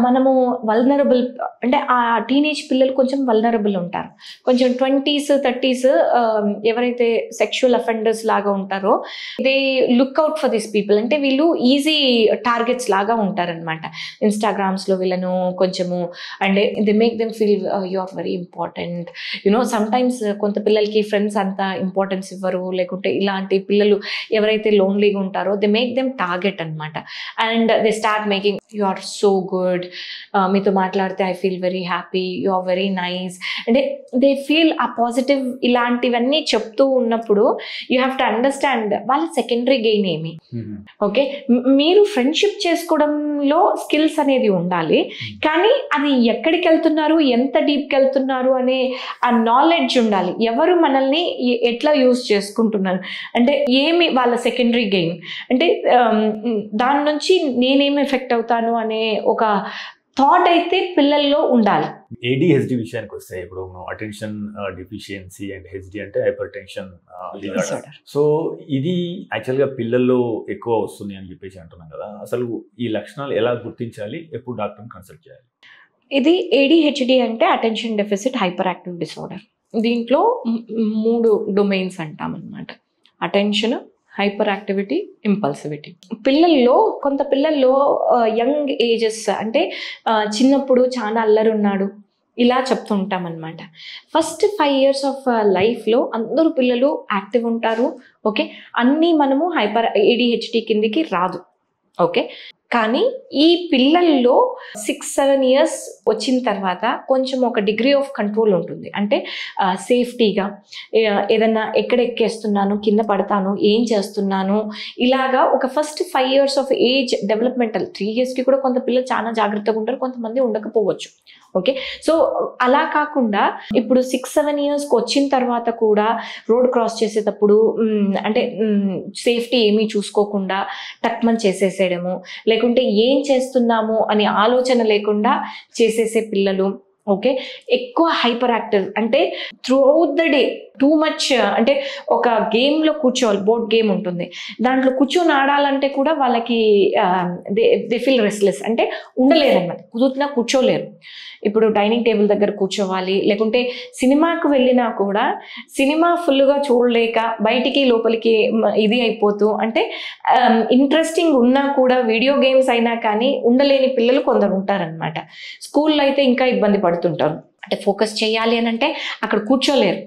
మనము వల్నరబుల్, అంటే ఆ టీనేజ్ పిల్లలు కొంచెం వల్నరబుల్ ఉంటారు. కొంచెం 20s 30s ఎవరైతే సెక్షువల్ అఫెండర్స్ లాగా ఉంటారో they look out for this people. అంటే వీళ్ళు ఈజీ టార్గెట్స్ లాగా ఉంటారనమాట. ఇన్స్టాగ్రామ్స్లో వీళ్ళను కొంచెము అంటే they make them feel you are very important. Sometimes కొంత పిల్లలకి ఫ్రెండ్స్ అంత ఇంపార్టెన్స్ ఇవ్వరు, లేకుంటే ఇలాంటి పిల్లలు ఎవరైతే లోన్లీగా ఉంటారో దే మేక్ దెమ్ టార్గెట్ అనమాట. And they start making you are so good, మీతో మాట్లాడితే I feel very happy, you are very nice. అంటే దే ఫీల్ ఆ పాజిటివ్ ఇలాంటివన్నీ చెప్తూ ఉన్నప్పుడు యూ హ్యావ్ టు అండర్స్టాండ్ వాళ్ళ సెకండరీ గెయిన్ ఏమి. ఓకే, మీరు ఫ్రెండ్షిప్ చేసుకోవడంలో స్కిల్స్ అనేది ఉండాలి, కానీ అది ఎక్కడికి వెళ్తున్నారు, ఎంత డీప్కి వెళ్తున్నారు అనే ఆ నాలెడ్జ్ ఉండాలి. ఎవరు మనల్ని ఎట్లా యూజ్ చేసుకుంటున్నారు, అంటే ఏమి వాళ్ళ సెకండరీ గెయిన్, అంటే దాని నుంచి నేనేమి ఎఫెక్ట్ అవుతాను అనే ఒక థాట్ అయితే పిల్లల్లో ఉండాలి. ADHD విషయానికి వస్తే ఇప్పుడు అటెన్షన్ డిఫిషియన్సీ అండ్ హెచ్డి అంటే హైపర్ టెన్షన్ డిసార్డర్. సో ఇది యాక్చువల్గా పిల్లల్లో ఎక్కువ వస్తుంది అని చెప్పేసి అంటున్నాం కదా, అసలు ఈ లక్షణాలు ఎలా గుర్తించాలి, ఎప్పుడు డాక్టర్ని కన్సల్ట్ చేయాలి? ఇది ADHD అంటే attention deficit hyper active disorder. దీంట్లో 3 డొమైన్స్ అంటాం అన్నమాట. Attention, hyper activity, impulsivity. కొంత పిల్లల్లో యంగ్ ఏజెస్ అంటే చిన్నప్పుడు చాలా అల్లరున్నాడు ఇలా చెప్తుంటాం అనమాట. ఫస్ట్ 5 years ఆఫ్ లైఫ్లో అందరూ పిల్లలు యాక్టివ్ ఉంటారు. ఓకే, అన్నీ మనము ADHD కిందికి రాదు. ఓకే, కానీ ఈ పిల్లల్లో 6-7 years వచ్చిన తర్వాత కొంచెం ఒక డిగ్రీ ఆఫ్ కంట్రోల్ ఉంటుంది. అంటే సేఫ్టీగా ఏదన్నా ఎక్కడ ఎక్కేస్తున్నాను, కింద పడతాను, ఏం చేస్తున్నాను, ఇలాగా ఒక first 5 years of age developmental. 3 yearsకి కూడా కొంత పిల్లలు చాలా జాగ్రత్తగా ఉంటారు, కొంతమంది ఉండకపోవచ్చు. ఓకే, సో అలా కాకుండా ఇప్పుడు 6-7 yearsకి వచ్చిన తర్వాత కూడా రోడ్ క్రాస్ చేసేటప్పుడు అంటే సేఫ్టీ ఏమీ చూసుకోకుండా టక్మన్ చేసేసేయడము, లేకుంటే ఏం చేస్తున్నాము అని ఆలోచన లేకుండా చేసేసే పిల్లలు. ఓకే, ఎక్కువ హైపర్ యాక్టివ్ అంటే through out the day too much, అంటే ఒక గేమ్లో కూర్చోవాలి, బోర్డ్ గేమ్ ఉంటుంది, దాంట్లో కూర్చొని ఆడాలంటే కూడా వాళ్ళకి దే ఫీల్ రెస్ట్లెస్, అంటే ఉండలేరు అన్నమాట, కుదురుతున్నా కూర్చోలేరు. ఇప్పుడు డైనింగ్ టేబుల్ దగ్గర కూర్చోవాలి, లేకుంటే సినిమాకు వెళ్ళినా కూడా సినిమా ఫుల్గా చూడలేక బయటికి లోపలికి ఇది అయిపోతూ, అంటే ఇంట్రెస్టింగ్ ఉన్నా కూడా వీడియో గేమ్స్ అయినా కానీ ఉండలేని పిల్లలు కొందరు ఉంటారనమాట. స్కూల్లో అయితే ఇంకా ఇబ్బంది పడుతుంటారు, అంటే ఫోకస్ చేయాలి అని అంటే అక్కడ కూర్చోలేరు.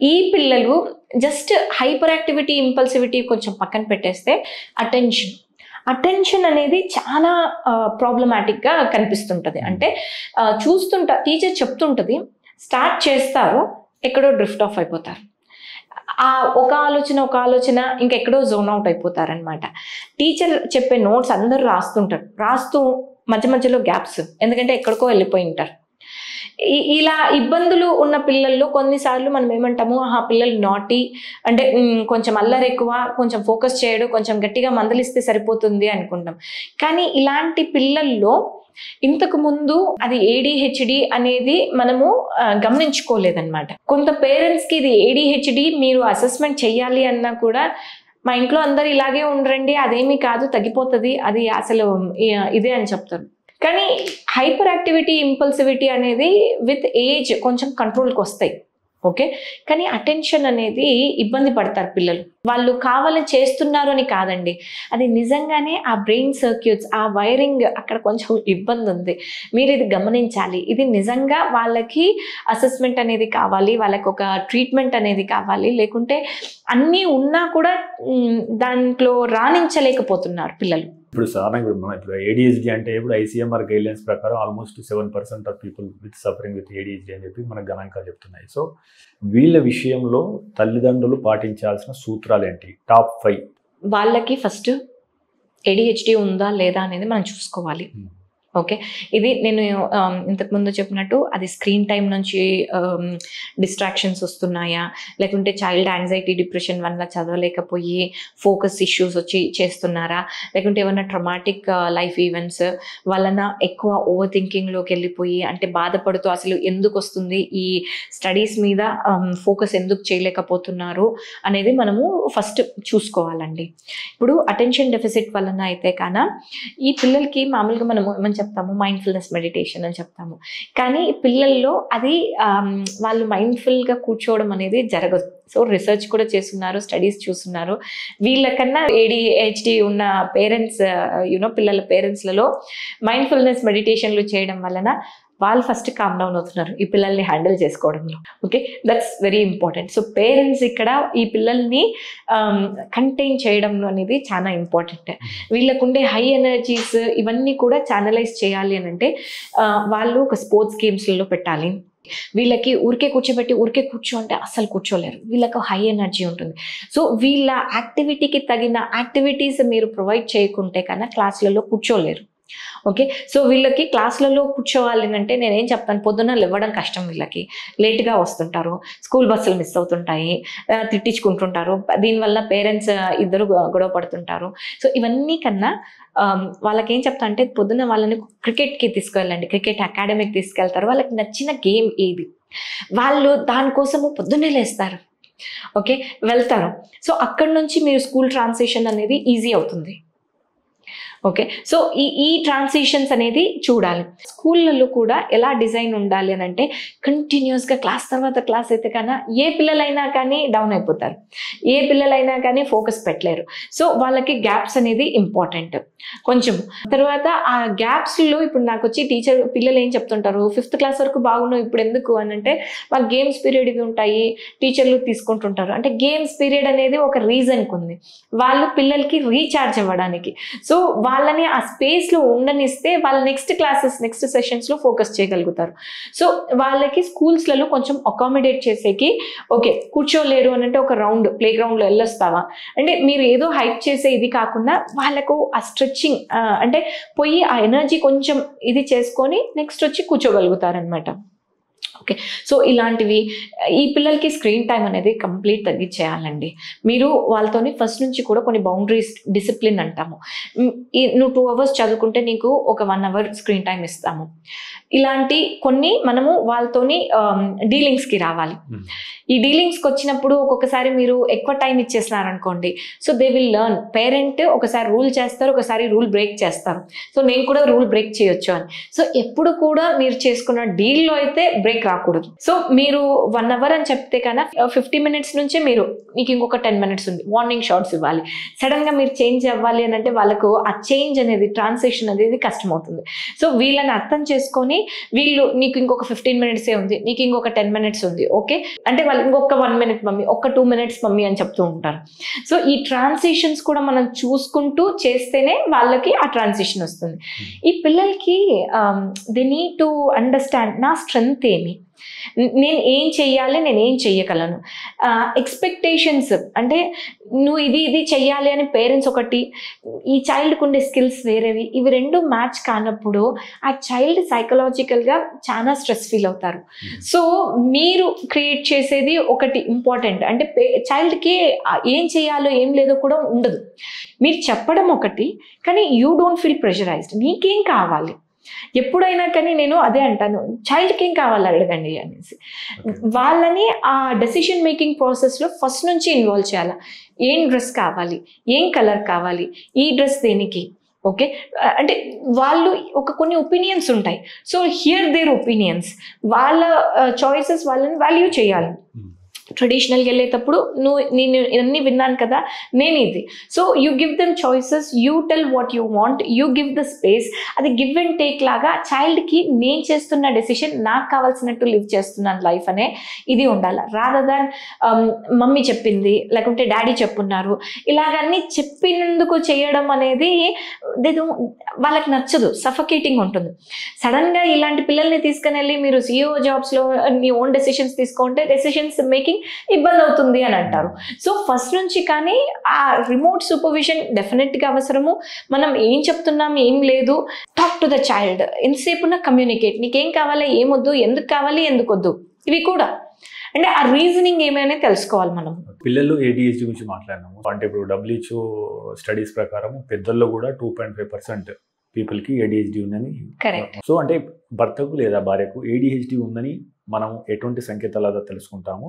ఈ పిల్లలు జస్ట్ హైపర్ యాక్టివిటీ, ఇంపల్సివిటీ కొంచెం పక్కన పెట్టేస్తే అటెన్షన్ అనేది చాలా ప్రాబ్లమాటిక్గా కనిపిస్తుంటుంది. అంటే టీచర్ చెప్తుంటుంది, స్టార్ట్ చేస్తారు, ఎక్కడో డ్రిఫ్ట్ ఆఫ్ అయిపోతారు, ఒక ఆలోచన ఇంకెక్కడో జోన్ అవుట్ అయిపోతారనమాట. టీచర్ చెప్పే నోట్స్ అందరూ రాస్తూ మధ్యలో గ్యాప్స్, ఎందుకంటే ఎక్కడికో వెళ్ళిపోయి ఉంటారు. ఇలా ఇబ్బందులు ఉన్న పిల్లల్లో కొన్నిసార్లు మనం ఏమంటాము, పిల్లలు నాటీ, అంటే కొంచెం అల్లరి ఎక్కువ, కొంచెం ఫోకస్ చేయడు, కొంచెం గట్టిగా మందలిస్తే సరిపోతుంది అనుకుంటాం. కానీ ఇలాంటి పిల్లల్లో ఇంతకు ముందు అది ADHD అనేది మనము గమనించుకోలేదన్నమాట. కొంత పేరెంట్స్కి ఇది ADHD మీరు అసెస్మెంట్ చెయ్యాలి అన్నా కూడా మా ఇంట్లో అందరు ఇలాగే ఉండరండి, అదేమీ కాదు, తగ్గిపోతుంది, అది అసలు ఇదే అని చెప్తారు. కానీ హైపర్ యాక్టివిటీ, ఇంపల్సివిటీ అనేది విత్ ఏజ్ కొంచెం కంట్రోల్కి వస్తాయి. ఓకే, కానీ అటెన్షన్ అనేది ఇబ్బంది పడతారు పిల్లలు. వాళ్ళు కావాలని చేస్తున్నారు అని కాదండి, అది నిజంగానే ఆ బ్రెయిన్ సర్క్యూట్స్, ఆ వైరింగ్ అక్కడ కొంచెం ఇబ్బంది ఉంది. మీరు ఇది గమనించాలి. ఇది నిజంగా వాళ్ళకి అసెస్మెంట్ అనేది కావాలి, వాళ్ళకి ఒక ట్రీట్మెంట్ అనేది కావాలి, లేకుంటే అన్నీ ఉన్నా కూడా దాంట్లో రాణించలేకపోతున్నారు పిల్లలు. ఇప్పుడు సాధారణంగా ఇప్పుడు ADHD అంటే ఇప్పుడు ICMR గైడ్లైన్స్ ప్రకారం almost 7% of people suffering with ADHD అని చెప్పి మనకు గణాంకాలు చెప్తున్నాయి. సో వీళ్ళ విషయంలో తల్లిదండ్రులు పాటించాల్సిన సూత్రాలు ఏంటి? టాప్ 5 వాళ్ళకి ఫస్ట్ ADHD ఉందా లేదా అనేది మనం చూసుకోవాలి. ఓకే, ఇది నేను ఇంతకుముందు చెప్పినట్టు అది స్క్రీన్ టైం నుంచి డిస్ట్రాక్షన్స్ వస్తున్నాయా, లేకుంటే చైల్డ్ యాంగ్జైటీ, డిప్రెషన్ వల్ల చదవలేకపోయి ఫోకస్ ఇష్యూస్ వచ్చి చేస్తున్నారా, లేకుంటే ఏమైనా ట్రమాటిక్ లైఫ్ ఈవెంట్స్ వలన ఎక్కువ ఓవర్ థింకింగ్లోకి వెళ్ళిపోయి, అంటే బాధపడుతూ అసలు ఎందుకు వస్తుంది, ఈ స్టడీస్ మీద ఫోకస్ ఎందుకు చేయలేకపోతున్నారు అనేది మనము ఫస్ట్ చూసుకోవాలండి. ఇప్పుడు అటెన్షన్ డెఫిసిట్ వలన అయితే కానా ఈ పిల్లలకి మామూలుగా మనము ఏమని చెప్తాము, మైండ్ఫుల్నెస్ మెడిటేషన్ అని చెప్తాము. కానీ పిల్లల్లో అది వాళ్ళు మైండ్ఫుల్గా కూర్చోవడం అనేది జరగదు. సో రీసెర్చ్ కూడా చేస్తున్నారు, స్టడీస్ చూస్తున్నారు. వీళ్ళకన్నా ADHD ఉన్న పేరెంట్స్ పిల్లల పేరెంట్స్లలో మైండ్ఫుల్నెస్ మెడిటేషన్లు చేయడం వలన వాళ్ళు ఫస్ట్ కామ్ డౌన్ అవుతున్నారు ఈ పిల్లల్ని హ్యాండిల్ చేసుకోవడంలో. Okay, that's very important. So parents ఇక్కడ ఈ పిల్లల్ని కంటైన్ చేయడం అనేది చాలా ఇంపార్టెంట్. వీళ్ళకుండే హై ఎనర్జీస్ ఇవన్నీ కూడా ఛానలైజ్ చేయాలి అని అంటే వాళ్ళు ఒక స్పోర్ట్స్ గేమ్స్లలో పెట్టాలి. వీళ్ళకి ఊరికే కూర్చో అంటే అస్సలు కూర్చోలేరు, వీళ్ళకు హై ఎనర్జీ ఉంటుంది. సో వీళ్ళ యాక్టివిటీకి తగిన యాక్టివిటీస్ మీరు ప్రొవైడ్ చేయకుంటే కన్నా క్లాసులలో కూర్చోలేరు. ఓకే, సో వీళ్ళకి క్లాసులలో కూర్చోవాలి అంటే నేనేం చెప్తాను, పొద్దున్న లేవడం కష్టం, వీళ్ళకి లేట్గా వస్తుంటారు, స్కూల్ బస్సులు మిస్ అవుతుంటాయి, తిట్టించుకుంటుంటారు, దీనివల్ల పేరెంట్స్ ఇద్దరు గొడవ పడుతుంటారు. సో ఇవన్నీ కన్నా వాళ్ళకి ఏం చెప్తా అంటే పొద్దున్న వాళ్ళని క్రికెట్కి తీసుకెళ్ళండి, క్రికెట్ అకాడమీకి తీసుకెళ్తారు, వాళ్ళకి నచ్చిన గేమ్ ఏది వాళ్ళు దానికోసము పొద్దున్నే లేస్తారు. ఓకే, వెళ్తారు. సో అక్కడ నుంచి మీరు స్కూల్ ట్రాన్సిషన్ అనేది ఈజీ అవుతుంది. ఓకే, సో ఈ ట్రాన్సిషన్స్ అనేది చూడాలి. స్కూళ్ళల్లో కూడా ఎలా డిజైన్ ఉండాలి అని అంటే కంటిన్యూస్గా క్లాస్ తర్వాత క్లాస్ అయితే కన్నా ఏ పిల్లలైనా కానీ డౌన్ అయిపోతారు, ఏ పిల్లలైనా కానీ ఫోకస్ పెట్టలేరు. సో వాళ్ళకి గ్యాప్స్ అనేది ఇంపార్టెంట్ కొంచెం. తర్వాత ఆ గ్యాప్స్లో ఇప్పుడు నాకు వచ్చి టీచర్ పిల్లలు ఏం చెప్తుంటారు, 5th క్లాస్ వరకు బాగున్నావు ఇప్పుడు ఎందుకు అని అంటే వాళ్ళ గేమ్స్ పీరియడ్ ఇవి ఉంటాయి, టీచర్లు తీసుకుంటుంటారు. అంటే గేమ్స్ పీరియడ్ అనేది ఒక రీజన్కి ఉంది, వాళ్ళు పిల్లలకి రీఛార్జ్ అవ్వడానికి. సో వాళ్ళని ఆ స్పేస్లో ఉండనిస్తే వాళ్ళు నెక్స్ట్ క్లాసెస్ నెక్స్ట్ సెషన్స్లో ఫోకస్ చేయగలుగుతారు. సో వాళ్ళకి స్కూల్స్లలో కొంచెం అకామిడేట్ చేసేకి ఓకే కూర్చోలేరు అని అంటే ఒక రౌండ్ ప్లే గ్రౌండ్లో వెళ్ళొస్తావా అంటే మీరు ఏదో హైప్ చేసే ఇది కాకుండా వాళ్ళకు ఆ స్ట్రెచ్చింగ్ అంటే పోయి ఆ ఎనర్జీ కొంచెం ఇది చేసుకొని నెక్స్ట్ వచ్చి కూర్చోగలుగుతారనమాట. ఓకే, సో ఇలాంటివి ఈ పిల్లలకి స్క్రీన్ టైం అనేది కంప్లీట్ తగ్గించేయాలండి. మీరు వాళ్ళతోని ఫస్ట్ నుంచి కూడా కొన్ని బౌండరీస్ డిసిప్లిన్ అంటాము, నువ్వు 2 hours చదువుకుంటే నీకు ఒక 1 hour స్క్రీన్ టైం ఇస్తాము, ఇలాంటి కొన్ని మనము వాళ్ళతోని డీలింగ్స్కి రావాలి. ఈ డీలింగ్స్కి వచ్చినప్పుడు ఒక్కొక్కసారి మీరు ఎక్కువ టైం ఇచ్చేసినారనుకోండి, so they will learn. Parent ఒకసారి రూల్ చేస్తారు, ఒకసారి రూల్ బ్రేక్ చేస్తారు, సో నేను కూడా రూల్ బ్రేక్ చేయొచ్చు అని. సో ఎప్పుడు కూడా మీరు చేసుకున్న డీల్లో అయితే బ్రేక్ రాకూడదు. సో మీరు 1 hour అని చెప్తే కన్నా 50 minutes నుంచే మీరు మీకు ఇంకొక 10 minutes ఉంది, వార్నింగ్ షాట్స్ ఇవ్వాలి. సడన్గా మీరు చేంజ్ అవ్వాలి అని అంటే వాళ్ళకు ఆ చేంజ్ అనేది ట్రాన్సిషన్ అనేది కష్టమవుతుంది. సో వీళ్ళని అర్థం చేసుకొని వీళ్ళు నీకు ఇంకొక 15 minutes ఉంది, నీకు ఇంకొక 10 minutes ఉంది, ఓకే అంటే వాళ్ళు ఇంకొక 1 minute మమ్మీ, ఒక 2 minutes మమ్మీ అని చెప్తూ ఉంటారు. సో ఈ ట్రాన్సిషన్స్ కూడా మనం చూసుకుంటూ చేస్తేనే వాళ్ళకి ఆ ట్రాన్సిషన్ వస్తుంది. ఈ పిల్లలకి దే నీడ్ టు అండర్స్టాండ్ నా స్ట్రెంగ్త్ ఏమి, నేను ఏం చెయ్యాలి, నేను ఏం చెయ్యగలను. ఎక్స్పెక్టేషన్స్ అంటే నువ్వు ఇది చెయ్యాలి అని పేరెంట్స్ ఒకటి, ఈ చైల్డ్కి ఉండే స్కిల్స్ వేరేవి, ఇవి రెండు మ్యాచ్ కానప్పుడు ఆ చైల్డ్ సైకలాజికల్గా చాలా స్ట్రెస్ ఫీల్ అవుతారు. సో మీరు క్రియేట్ చేసేది ఒకటి ఇంపార్టెంట్, అంటే చైల్డ్కి ఏం చేయాలో ఏం లేదో కూడా ఉండదు. మీరు చెప్పడం ఒకటి, కానీ యూ డోంట్ ఫీల్ ప్రెషరైజ్డ్, నీకేం కావాలి. ఎప్పుడైనా కానీ నేను అదే అంటాను, చైల్డ్కి ఏం కావాలి అడగండి అనేసి. వాళ్ళని ఆ డెసిషన్ మేకింగ్ ప్రాసెస్లో ఫస్ట్ నుంచి ఇన్వాల్వ్ చేయాలి. ఏం డ్రెస్ కావాలి, ఏం కలర్ కావాలి, ఈ డ్రెస్ దేనికి, ఓకే అంటే వాళ్ళు కొన్ని ఒపీనియన్స్ ఉంటాయి. సో హియర్ దేర్ ఒపీనియన్స్, వాళ్ళ చాయిసెస్ వాళ్ళని వాల్యూ చేయాలి. ట్రెడిషనల్కి వెళ్ళేటప్పుడు నేను ఇవన్నీ విన్నాను కదా, నేను ఇది. So you give them choices, you tell what you want, you give the space. అది గివ్ అండ్ టేక్ లాగా చైల్డ్కి నేను చేస్తున్న డెసిషన్ నాకు కావాల్సినట్టు లివ్ చేస్తున్నాను లైఫ్ అనే ఇది ఉండాలి. రాదర్ దాన్ మమ్మీ చెప్పింది లేకుంటే డాడీ చెప్పున్నారు ఇలాగన్నీ చెప్పినందుకు చేయడం అనేది వాళ్ళకి నచ్చదు, సఫకేటింగ్ ఉంటుంది. సడన్గా ఇలాంటి పిల్లల్ని తీసుకుని వెళ్ళి మీరు CEO జాబ్స్లో మీ ఓన్ డెసిషన్స్ తీసుకుంటే డెసిషన్స్ మేకింగ్ ఇబ్బంది అవుతుంది అని అంటారు. సో ఫస్ట్ నుంచి కానీ ఆ రిమోట్ సూపర్విజన్ డెఫినెట్గా అవసరము. మనం ఏం చెప్తున్నాం ఏం లేదు, టాక్ టు ద చైల్డ్. ఎంతసేపు ఉన్న కమ్యూనికేట్, నీకేం కావాలి, ఏమొద్దు, ఎందుకు కావాలి, ఎందుకు వద్దు, ఇవి కూడా అంటే ఆ రీజనింగ్ ఏమైనా తెలుసుకోవాలి మనం. పిల్లలు ADHD గురించి మాట్లాడినాము అంటే ఇప్పుడు WHO స్టడీస్ ప్రకారం పెద్దల్లో కూడా 2.5% పీపుల్కి ADHD ఉందని. కరెక్ట్. సో అంటే భర్తకు లేదా భార్యకు ADHD ఉందని మనం ఎటువంటి సంకేతాలు తెలుసుకుంటాము,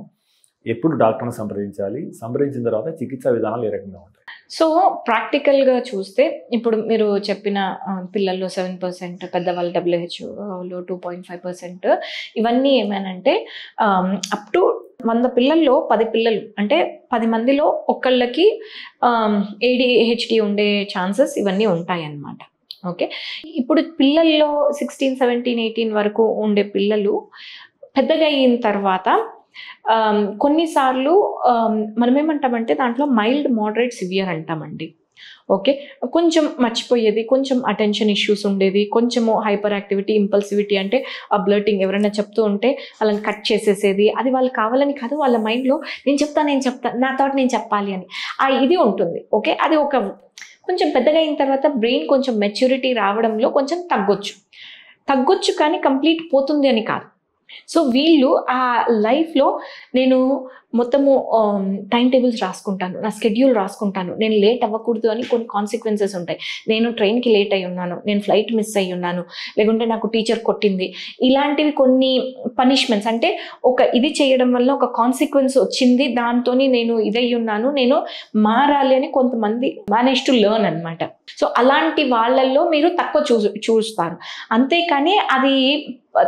ఎప్పుడు డాక్టర్ని సంప్రదించిన తర్వాత చికిత్సా విధానాలు ఏ రకంగా ఉంటాయి? సో ప్రాక్టికల్గా చూస్తే ఇప్పుడు మీరు చెప్పిన పిల్లల్లో 7%, పెద్దవాళ్ళు WHO 2.5%, ఇవన్నీ ఏమేనంటే అప్ టు 100 పిల్లల్లో 10 పిల్లలు అంటే 10 మందిలో ఒకళ్ళకి ADHD ఉండే ఛాన్సెస్ ఇవన్నీ ఉంటాయి అన్నమాట. ఓకే, ఇప్పుడు పిల్లల్లో 16, 17, 18 వరకు ఉండే పిల్లలు పెద్దగా అయిన తర్వాత కొన్నిసార్లు మనం ఏమంటామంటే దాంట్లో మైల్డ్, మోడరేట్, సివియర్ అంటామండి. ఓకే, కొంచెం మర్చిపోయేది, కొంచెం అటెన్షన్ ఇష్యూస్ ఉండేది, కొంచెము హైపర్ యాక్టివిటీ, ఇంపల్సివిటీ అంటే ఆ బ్లర్టింగ్, ఎవరైనా చెప్తూ ఉంటే వాళ్ళని కట్ చేసేసేది, అది వాళ్ళు కావాలని కాదు, వాళ్ళ మైండ్లో నేను చెప్తా నా థాట్ నేను చెప్పాలి అని ఆ ఇది ఉంటుంది. ఓకే, అది ఒక కొంచెం పెద్దగా అయిన తర్వాత బ్రెయిన్ కొంచెం మెచ్యూరిటీ రావడంలో కొంచెం తగ్గొచ్చు కానీ కంప్లీట్ పోతుంది అని కాదు. సో వీళ్ళు ఆ లైఫ్లో నేను మొత్తము టైం టేబుల్స్ రాసుకుంటాను, నా స్కెడ్యూల్ రాసుకుంటాను, నేను లేట్ అవ్వకూడదు అని కొన్ని కాన్సిక్వెన్సెస్ ఉంటాయి. నేను ట్రైన్కి లేట్ అయి ఉన్నాను, నేను ఫ్లైట్ మిస్ అయ్యి ఉన్నాను, లేకుంటే నాకు టీచర్ కొట్టింది, ఇలాంటివి కొన్ని పనిష్మెంట్స్, అంటే ఇది చేయడం వల్ల ఒక కాన్సిక్వెన్స్ వచ్చింది, దాంతో నేను ఇదయ్యి ఉన్నాను, నేను మారాలి అని కొంతమంది మేనేజ్ టు లెర్న్ అనమాట. సో అలాంటి వాళ్ళల్లో మీరు తక్కువ చూస్తారు, అంతేకాని అది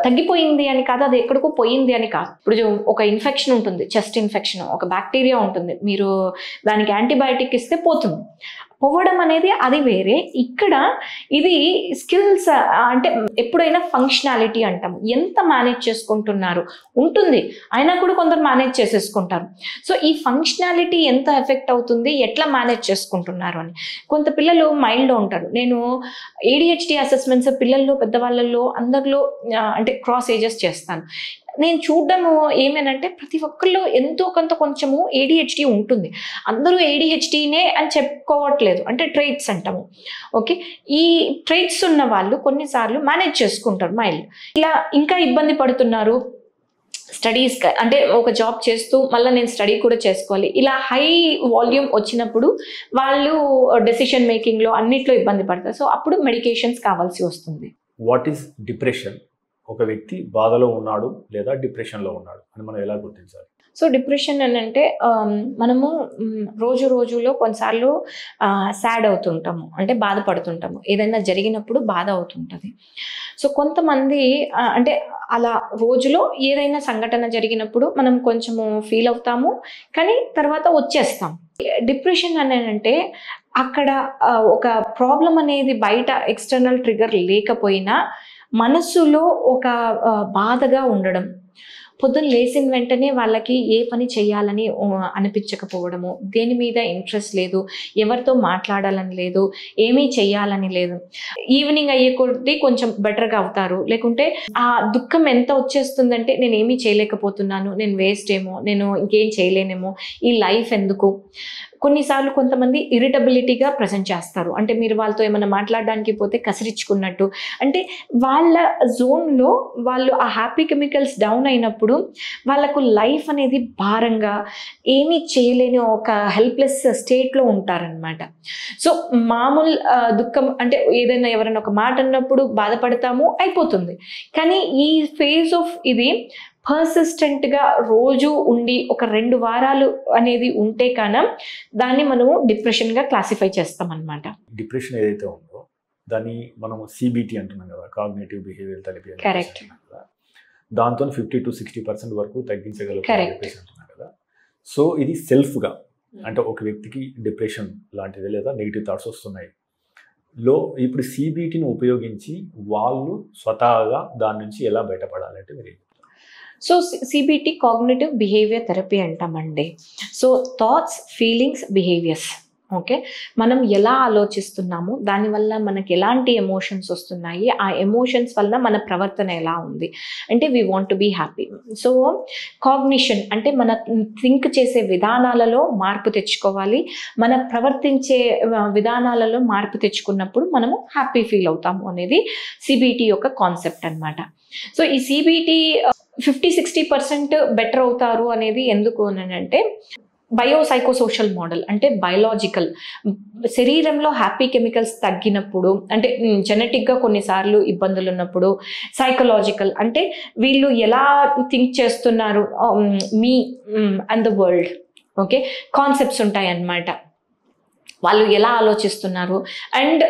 తగ్గిపోయింది అని కాదు, అది ఎక్కడికో పోయింది అని కాదు. ఇప్పుడు ఒక ఇన్ఫెక్షన్ ఉంటుంది, చెస్ట్ ఇన్ఫెక్షన్, ఒక బ్యాక్టీరియా ఉంటుంది, మీరు దానికి యాంటీబయాటిక్ ఇస్తే పోవడం అనేది అది వేరే. ఇక్కడ ఇది స్కిల్స్, అంటే ఎప్పుడైనా ఫంక్షనాలిటీ అంటాం, ఎంత మేనేజ్ చేసుకుంటున్నారు ఉంటుంది, అయినా కూడా కొందరు మేనేజ్ చేసేసుకుంటారు. సో ఈ ఫంక్షనాలిటీ ఎంత ఎఫెక్ట్ అవుతుంది, ఎట్లా మేనేజ్ చేసుకుంటున్నారు అని. కొంత పిల్లలు మైల్డ్గా ఉంటారు. నేను ADHD అసెస్మెంట్స్ పిల్లల్లో పెద్దవాళ్ళల్లో అందరిలో అంటే క్రాస్ ఏజెస్ చేస్తాను. నేను చూడడము ఏమేనంటే ప్రతి ఒక్కరిలో ఎంతో కొంచెము ADHD ఉంటుంది. అందరూ ADHDనే అని చెప్పుకోవట్లేదు, అంటే ట్రైట్స్ అంటాము. ఓకే, ఈ ట్రైట్స్ ఉన్న వాళ్ళు కొన్నిసార్లు మేనేజ్ చేసుకుంటారు మైల్డ్. ఇలా ఇంకా ఇబ్బంది పడుతున్నారు స్టడీస్, అంటే ఒక జాబ్ చేస్తూ మళ్ళీ నేను స్టడీ కూడా చేసుకోవాలి, ఇలా హై వాల్యూమ్ వచ్చినప్పుడు వాళ్ళు డెసిషన్ మేకింగ్లో అన్నిట్లో ఇబ్బంది పడతారు. సో అప్పుడు మెడికేషన్స్ కావాల్సి వస్తుంది. What is depression? ఒక వ్యక్తి బాధలో ఉన్నాడు లేదా డిప్రెషన్లో ఉన్నాడు అని మనం ఎలా గుర్తించాలి? సో డిప్రెషన్ అని అంటే మనము రోజులో కొన్నిసార్లు సాడ్ అవుతుంటాము, అంటే బాధపడుతుంటాము, ఏదైనా జరిగినప్పుడు బాధ అవుతుంటుంది. సో కొంతమంది అంటే అలా రోజులో ఏదైనా సంఘటన జరిగినప్పుడు మనం కొంచెము ఫీల్ అవుతాము, కానీ తర్వాత వచ్చేస్తాం. డిప్రెషన్ అని అంటే అక్కడ ఒక ప్రాబ్లం అనేది బయట ఎక్స్టర్నల్ ట్రిగర్ లేకపోయినా మనసులో ఒక బాధగా ఉండడం, పొద్దున్న లేచిన వెంటనే వాళ్ళకి ఏ పని చేయాలని అనిపించకపోవడము, దేని మీద ఇంట్రెస్ట్ లేదు, ఎవరితో మాట్లాడాలని లేదు, ఏమీ చేయాలని లేదు. ఈవినింగ్ అయ్యే కొద్దీ కొంచెం బెటర్గా అవుతారు, లేకుంటే ఆ దుఃఖం ఎంత వచ్చేస్తుందంటే నేను ఏమీ చేయలేకపోతున్నాను, నేను వేస్ట్ ఏమో, నేను ఇంకేం చేయలేనేమో, ఈ లైఫ్ ఎందుకు. కొన్నిసార్లు కొంతమంది ఇరిటబిలిటీగా ప్రజెంట్ చేస్తారు, అంటే మీరు వాళ్ళతో ఏమైనా మాట్లాడడానికి పోతే కసిరించుకున్నట్టు, అంటే వాళ్ళ జోన్లో వాళ్ళు ఆ హ్యాపీ కెమికల్స్ డౌన్ అయినప్పుడు వాళ్ళకు లైఫ్ అనేది భారంగా ఏమీ చేయలేని ఒక హెల్ప్లెస్ స్టేట్లో ఉంటారనమాట. సో మామూలు దుఃఖం అంటే ఏదైనా ఎవరైనా ఒక మాట అన్నప్పుడు బాధపడతాము, అయిపోతుంది. కానీ ఈ ఫేజ్ ఆఫ్ ఇది పర్సిస్టెంట్గా రోజు ఉండి ఒక 2 వారాలు అనేది ఉంటే కాన దాన్ని మనము డిప్రెషన్గా క్లాసిఫై చేస్తాం అనమాట. డిప్రెషన్ ఏదైతే ఉందో దాన్ని మనము CBT అంటున్నాం కదా, కాగ్నిటివ్ బిహేవియర్ థెరపీ. కరెక్ట్. దాంతో 50 to 60% వరకు తగ్గించగలుగుతాం చెప్పేసి అంటున్నాం కదా. సో ఇది సెల్ఫ్గా, అంటే ఒక వ్యక్తికి డిప్రెషన్ లాంటిది లేదా నెగిటివ్ థాట్స్ వస్తున్నాయి ఇప్పుడు CBTని ఉపయోగించి వాళ్ళు స్వతహాగా దాని నుంచి ఎలా బయటపడాలంటే మీరు? So CBT cognitive behaviour therapy అంటామండి. So thoughts, feelings, behaviours. Okay, మనం ఎలా ఆలోచిస్తున్నాము, దానివల్ల మనకి ఎలాంటి ఎమోషన్స్ వస్తున్నాయి, ఆ ఎమోషన్స్ వల్ల మన ప్రవర్తన ఎలా ఉంది, అంటే we want to be happy. So cognition అంటే మన థింక్ చేసే విధానాలలో మార్పు తెచ్చుకోవాలి, మన ప్రవర్తించే విధానాలలో మార్పు తెచ్చుకున్నప్పుడు మనము హ్యాపీ ఫీల్ అవుతాము అనేది CBT యొక్క కాన్సెప్ట్ అనమాట. సో ఈ CBT 50-60% బెటర్ అవుతారు అనేది ఎందుకు అని అంటే బయోసైకోసోషల్ మోడల్, అంటే బయలాజికల్, శరీరంలో హ్యాపీ కెమికల్స్ తగ్గినప్పుడు, అంటే జెనెటిక్గా కొన్నిసార్లు ఇబ్బందులు ఉన్నప్పుడు, సైకలాజికల్ అంటే వీళ్ళు ఎలా థింక్ చేస్తున్నారు, me and the world, okay, concepts ఉంటాయి అన్నమాట, వాళ్ళు ఎలా ఆలోచిస్తున్నారు, అండ్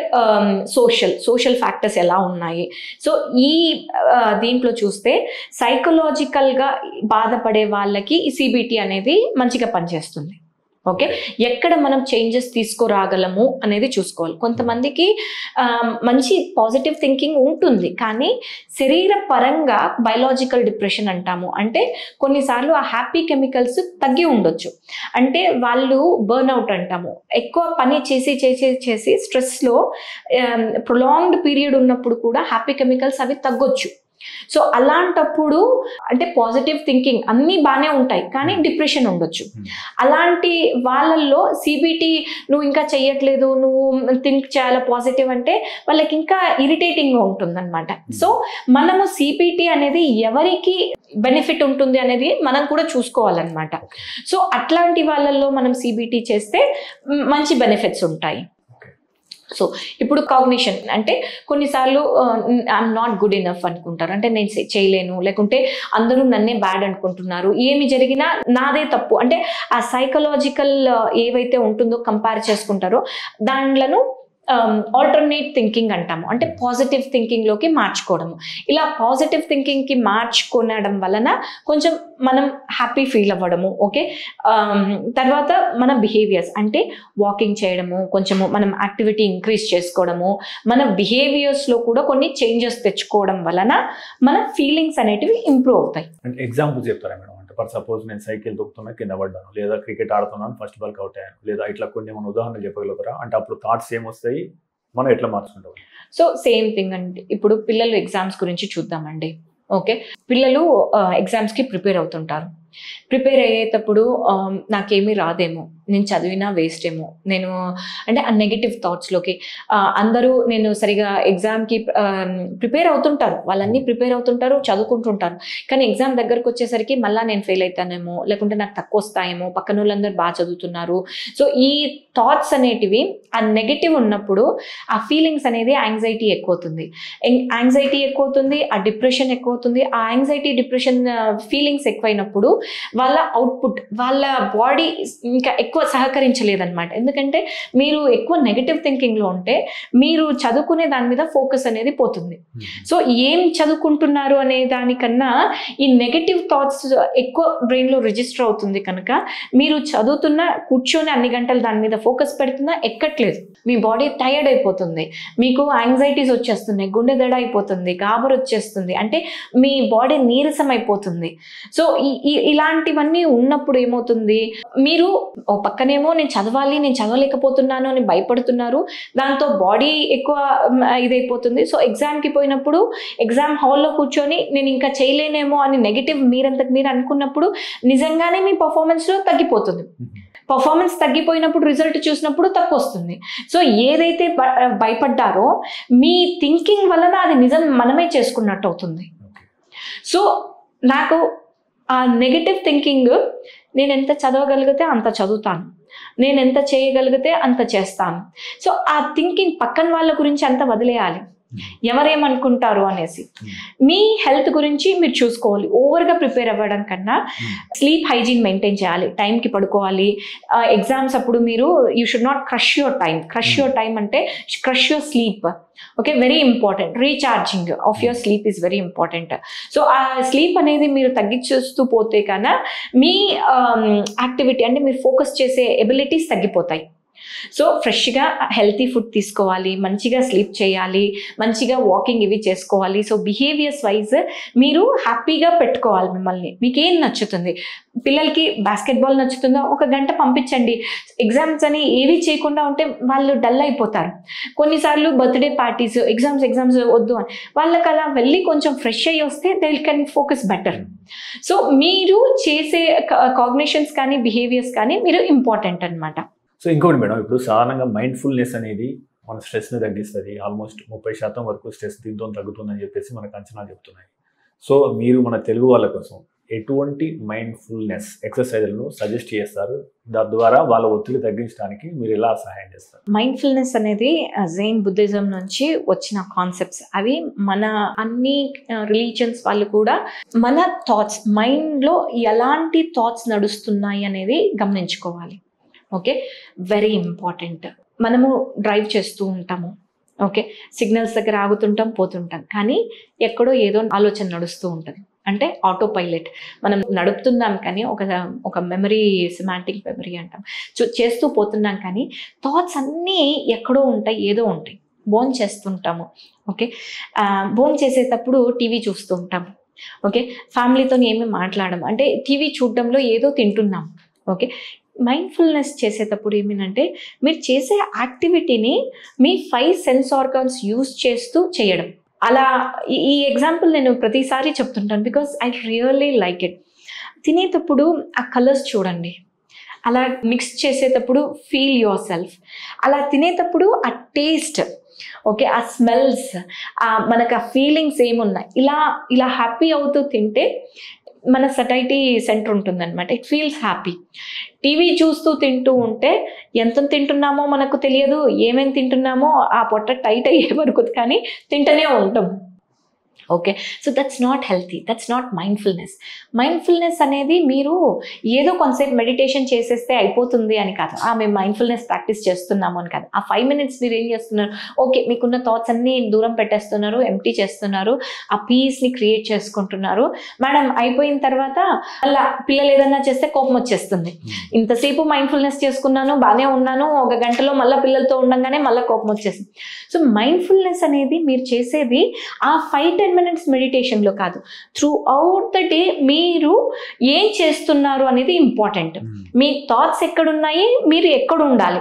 సోషల్ ఫ్యాక్టర్స్ ఎలా ఉన్నాయి. సో ఈ దీంట్లో చూస్తే సైకలాజికల్గా బాధపడే వాళ్ళకి ఈ CBT అనేది మంచిగా పనిచేస్తుంది. ఓకే, ఎక్కడ మనం చేంజెస్ తీసుకురాగలము అనేది చూసుకోవాలి. కొంతమందికి మంచి పాజిటివ్ థింకింగ్ ఉంటుంది, కానీ శరీర పరంగా బయలాజికల్ డిప్రెషన్ అంటాము, అంటే కొన్నిసార్లు ఆ హ్యాపీ కెమికల్స్ తగ్గి ఉండొచ్చు, అంటే వాళ్ళు బర్న్అవుట్ అంటాము, ఎక్కువ పని చేసి స్ట్రెస్లో ప్రొలాంగ్డ్ పీరియడ్ ఉన్నప్పుడు కూడా హ్యాపీ కెమికల్స్ అవి తగ్గొచ్చు. సో అలాంటప్పుడు అంటే పాజిటివ్ థింకింగ్ అన్నీ బాగానే ఉంటాయి, కానీ డిప్రెషన్ ఉండొచ్చు. అలాంటి వాళ్ళల్లో సిబిటి నువ్వు ఇంకా చెయ్యట్లేదు, నువ్వు థింక్ చేయాలి పాజిటివ్ అంటే వాళ్ళకి ఇంకా ఇరిటేటింగ్గా ఉంటుంది అనమాట. సో మనము సిబిటి అనేది ఎవరికి బెనిఫిట్ ఉంటుంది అనేది మనం కూడా చూసుకోవాలన్నమాట. సో అట్లాంటి వాళ్ళల్లో మనం సిబిటి చేస్తే మంచి బెనిఫిట్స్ ఉంటాయి. సో ఇప్పుడు కాగ్నిషన్ అంటే కొన్నిసార్లు ఐఎమ్ నాట్ గుడ్ ఇనఫ్ అనుకుంటారు, అంటే నేను చేయలేను, లేకుంటే అందరూ నన్నే బ్యాడ్ అనుకుంటున్నారు, ఏమి జరిగినా నాదే తప్పు, అంటే ఆ సైకలాజికల్ ఏవైతే ఉంటుందో కంపేర్ చేసుకుంటారో దాంట్లను ఆల్టర్నేట్ థింకింగ్ అంటాము, అంటే పాజిటివ్ థింకింగ్లోకి మార్చుకోవడము. ఇలా పాజిటివ్ థింకింగ్కి మార్చుకోవడం వలన కొంచెం మనం హ్యాపీ ఫీల్ అవ్వడము. ఓకే, తర్వాత మన బిహేవియర్స్ అంటే వాకింగ్ చేయడము, కొంచెము మనం యాక్టివిటీ ఇంక్రీజ్ చేసుకోవడము, మన బిహేవియర్స్లో కూడా కొన్ని చేంజెస్ తెచ్చుకోవడం వలన మన ఫీలింగ్స్ అనేటివి ఇంప్రూవ్ అవుతాయి. అంటే ఎగ్జాంపుల్ చెప్తారా మేడం? అంటే ఫర్ సపోజ్ నేను సైకిల్ తొక్కుతున్నా కింద పడ్డాను, లేదా క్రికెట్ ఆడుతున్నాను ఫస్ట్ బాల్కి అవుట్ అయ్యాను, లేదా ఇట్లా కొన్ని ఏమైనా ఉదాహరణలు చెప్పగలుగుతారా? అంటే అప్పుడు థాట్స్ ఏమొస్తాయి, మనం ఎట్లా మార్చుకుంటాం? సో సేమ్ థింగ్ అండి. ఇప్పుడు పిల్లలు ఎగ్జామ్స్ గురించి చూద్దామండి. ఓకే, పిల్లలు ఎగ్జామ్స్కి ప్రిపేర్ అవుతుంటారు. ప్రిపేర్ అయ్యేటప్పుడు నాకేమీ రాదేమో, నేను చదివినా వేస్ట్ ఏమో, నేను అంటే ఆ నెగిటివ్ థాట్స్లోకి అందరూ నేను సరిగా ఎగ్జామ్కి ప్రిపేర్ అవుతుంటారు, వాళ్ళన్నీ ప్రిపేర్ అవుతుంటారు, చదువుకుంటుంటారు, కానీ ఎగ్జామ్ దగ్గరకు వచ్చేసరికి మళ్ళీ నేను ఫెయిల్ అవుతానేమో, లేకుంటే నాకు తక్కువ వస్తాయేమో, పక్కన వాళ్ళందరూ బాగా చదువుతున్నారు. సో ఈ థాట్స్ అనేటివి ఆ నెగిటివ్ ఉన్నప్పుడు ఆ ఫీలింగ్స్ అనేది యాంగ్జైటీ ఎక్కువవుతుంది, ఆ డిప్రెషన్ ఎక్కువవుతుంది. ఆ యాంగ్జైటీ డిప్రెషన్ ఫీలింగ్స్ ఎక్కువైనప్పుడు వాళ్ళ అవుట్పుట్, వాళ్ళ బాడీ ఇంకా ఎక్కువ సహకరించలేదన్నమాట. ఎందుకంటే మీరు ఎక్కువ నెగటివ్ థింకింగ్లో ఉంటే మీరు చదువుకునే దాని మీద ఫోకస్ అనేది పోతుంది. సో ఏం చదువుకుంటున్నారు అనే దానికన్నా ఈ నెగటివ్ థాట్స్ ఎక్కువ బ్రెయిన్లో రిజిస్టర్ అవుతుంది కనుక మీరు చదువుతున్న కూర్చొని అన్ని గంటలు దాని మీద ఫోకస్ పెడుతున్నా ఎక్కట్లేదు, మీ బాడీ టైర్డ్ అయిపోతుంది, మీకు యాంగ్జైటీస్ వచ్చేస్తున్నాయి, గుండె దడ అయిపోతుంది, గాబరు వచ్చేస్తుంది, అంటే మీ బాడీ నీరసం అయిపోతుంది. సో ఇలాంటివన్నీ ఉన్నప్పుడు ఏమవుతుంది, మీరు ఓ పక్కనేమో నేను చదవాలి, నేను చదవలేకపోతున్నాను అని భయపడుతున్నారు, దాంతో బాడీ ఎక్కువ ఇదైపోతుంది. సో ఎగ్జామ్కి పోయినప్పుడు ఎగ్జామ్ హాల్లో కూర్చొని నేను ఇంకా చేయలేనేమో అని నెగిటివ్ మీరంతకు మీరు అనుకున్నప్పుడు నిజంగానే మీ పర్ఫార్మెన్స్లో తగ్గిపోతుంది. పర్ఫార్మెన్స్ తగ్గిపోయినప్పుడు రిజల్ట్ చూసినప్పుడు తక్కువ వస్తుంది. సో ఏదైతే భయపడ్డారో మీ థింకింగ్ వలన అది నిజం మనమే చేసుకున్నట్టు అవుతుంది. సో నాకు ఆ నెగటివ్ థింకింగ్, నేను ఎంత చదవగలిగితే అంత చదువుతాను, నేను ఎంత చేయగలిగితే అంత చేస్తాను. సో ఆ థింకింగ్ పక్కన వాళ్ళ గురించి అంత వదిలేయాలి, ఎవరేమనుకుంటారు అనేసి. మీ హెల్త్ గురించి మీరు చూసుకోవాలి. ఓవర్గా ప్రిపేర్ అవ్వడం కన్నా స్లీప్ హైజీన్ మెయింటైన్ చేయాలి, టైంకి పడుకోవాలి. ఎగ్జామ్స్ అప్పుడు మీరు you should not crush your time అంటే crush your sleep. Okay, very important. Recharging of your sleep is very important. So ఆ స్లీప్ అనేది మీరు తగ్గించేస్తూ పోతే కన్నా మీ యాక్టివిటీ అంటే మీరు ఫోకస్ చేసే ఎబిలిటీస్ తగ్గిపోతాయి. సో ఫ్రెష్గా హెల్తీ ఫుడ్ తీసుకోవాలి, మంచిగా స్లీప్ చేయాలి, మంచిగా వాకింగ్ ఇవి చేసుకోవాలి. సో బిహేవియర్స్ వైజ్ మీరు హ్యాపీగా పెట్టుకోవాలి మిమ్మల్ని. మీకు ఏం నచ్చుతుంది, పిల్లలకి బాస్కెట్బాల్ నచ్చుతుందా, 1 గంట పంపించండి. ఎగ్జామ్స్ అని ఏవి చేయకుండా ఉంటే వాళ్ళు డల్ అయిపోతారు. కొన్నిసార్లు బర్త్డే పార్టీస్, ఎగ్జామ్స్ వద్దు అని వాళ్ళకి అలా వెళ్ళి కొంచెం ఫ్రెష్ అయ్యి వస్తే they can focus better. So మీరు చేసే కాగ్నిషన్స్ కానీ బిహేవియర్స్ కానీ మీరు ఇంపార్టెంట్ అనమాట. సో ఇంకోటి మేడం, ఇప్పుడు సాధారణంగా మైండ్ఫుల్నెస్ అనేది మన స్ట్రెస్ని తగ్గిస్తుంది. ఆల్మోస్ట్ 30% వరకు స్ట్రెస్ దీంతో తగ్గుతుందని చెప్పేసి మనకు అంచనాలు చెప్తున్నాయి. సో మీరు మన తెలుగు వాళ్ళ కోసం ఎటువంటి మైండ్ఫుల్నెస్ ఎక్సర్సైజ్లను సజెస్ట్ చేస్తారు? తద్వారా వాళ్ళ ఒత్తిడి తగ్గించడానికి మీరు ఎలా సహాయం చేస్తారు? మైండ్ఫుల్నెస్ అనేది జైన్ బుద్ధిజం నుంచి వచ్చిన కాన్సెప్ట్స్. అవి మన అన్ని రిలీజియన్స్ వాళ్ళు కూడా మన థాట్స్, మైండ్లో ఎలాంటి థాట్స్ నడుస్తున్నాయి అనేది గమనించుకోవాలి. Okay, very important. మనము డ్రైవ్ చేస్తూ ఉంటాము, ఓకే, సిగ్నల్స్ దగ్గర ఆగుతుంటాం, పోతుంటాం, కానీ ఎక్కడో ఏదో ఆలోచన నడుస్తూ ఉంటుంది. అంటే ఆటో పైలట్ మనం నడుపుతున్నాం, కానీ ఒక మెమరీ, సిమాంటిక్ మెమరీ అంటాం, చేస్తూ పోతున్నాం, కానీ థాట్స్ అన్నీ ఎక్కడో ఉంటాయి, ఏదో ఉంటాయి. బోన్ చేస్తుంటాము, ఓకే, బోన్ చేసేటప్పుడు టీవీ చూస్తూ ఉంటాము, ఓకే, ఫ్యామిలీతో ఏమీ మాట్లాడము, అంటే టీవీ చూడడంలో ఏదో తింటున్నాం. ఓకే, మైండ్ఫుల్నెస్ చేసేటప్పుడు ఏమిటంటే మీరు చేసే యాక్టివిటీని మీ 5 సెన్స్ ఆర్గాన్స్ యూజ్ చేస్తూ చేయడం. అలా ఈ ఎగ్జాంపుల్ నేను ప్రతిసారి చెప్తుంటాను, because I really like it. తినేటప్పుడు ఆ కలర్స్ చూడండి, అలా మిక్స్ చేసేటప్పుడు ఫీల్ యువర్ సెల్ఫ్, అలా తినేటప్పుడు ఆ టేస్ట్, ఓకే, ఆ స్మెల్స్, మనకు ఆ ఫీలింగ్స్ ఏమున్నాయి, ఇలా హ్యాపీ అవుతూ తింటే మన సటైటీ సెంటర్ ఉంటుందన్నమాట. It feels happy. టీవీ చూస్తూ తింటూ ఉంటే ఎంత తింటున్నామో మనకు తెలియదు, ఏమేమి తింటున్నామో ఆ పొట్ట టైట్ అయ్యే వరకు కానీ తింటూనే ఉంటాం. Okay, so that's not healthy, that's not mindfulness. Mindfulness అనేది మీరు ఏదో కొంతసేపు మెడిటేషన్ చేసేస్తే అయిపోతుంది అని కాదు, మేము మైండ్ఫుల్నెస్ ప్రాక్టీస్ చేస్తున్నాము అని కాదు. ఆ 5 minutes మీరు ఏం చేస్తున్నారు, ఓకే, మీకున్న థాట్స్ అన్నీ దూరం పెట్టేస్తున్నారు, ఎంప్టీ చేస్తున్నారు, ఆ పీస్ని క్రియేట్ చేసుకుంటున్నారు. మేడం అయిపోయిన తర్వాత అలా పిల్లలు ఏదన్నా చేస్తే కోపం వచ్చేస్తుంది. ఇంతసేపు మైండ్ఫుల్నెస్ చేసుకున్నాను, బాగానే ఉన్నాను, 1 గంటలో మళ్ళీ పిల్లలతో ఉండగానే మళ్ళీ కోపం వచ్చేసింది. సో మైండ్ఫుల్నెస్ అనేది మీరు చేసేది ఆ 5-10 minutes మెడిటేషన్లో కాదు, త్రూ అవుట్ ద డే మీరు ఏం చేస్తున్నారు అనేది ఇంపార్టెంట్. మీ థాట్స్ ఎక్కడున్నాయి, మీరు ఎక్కడ ఉండాలి.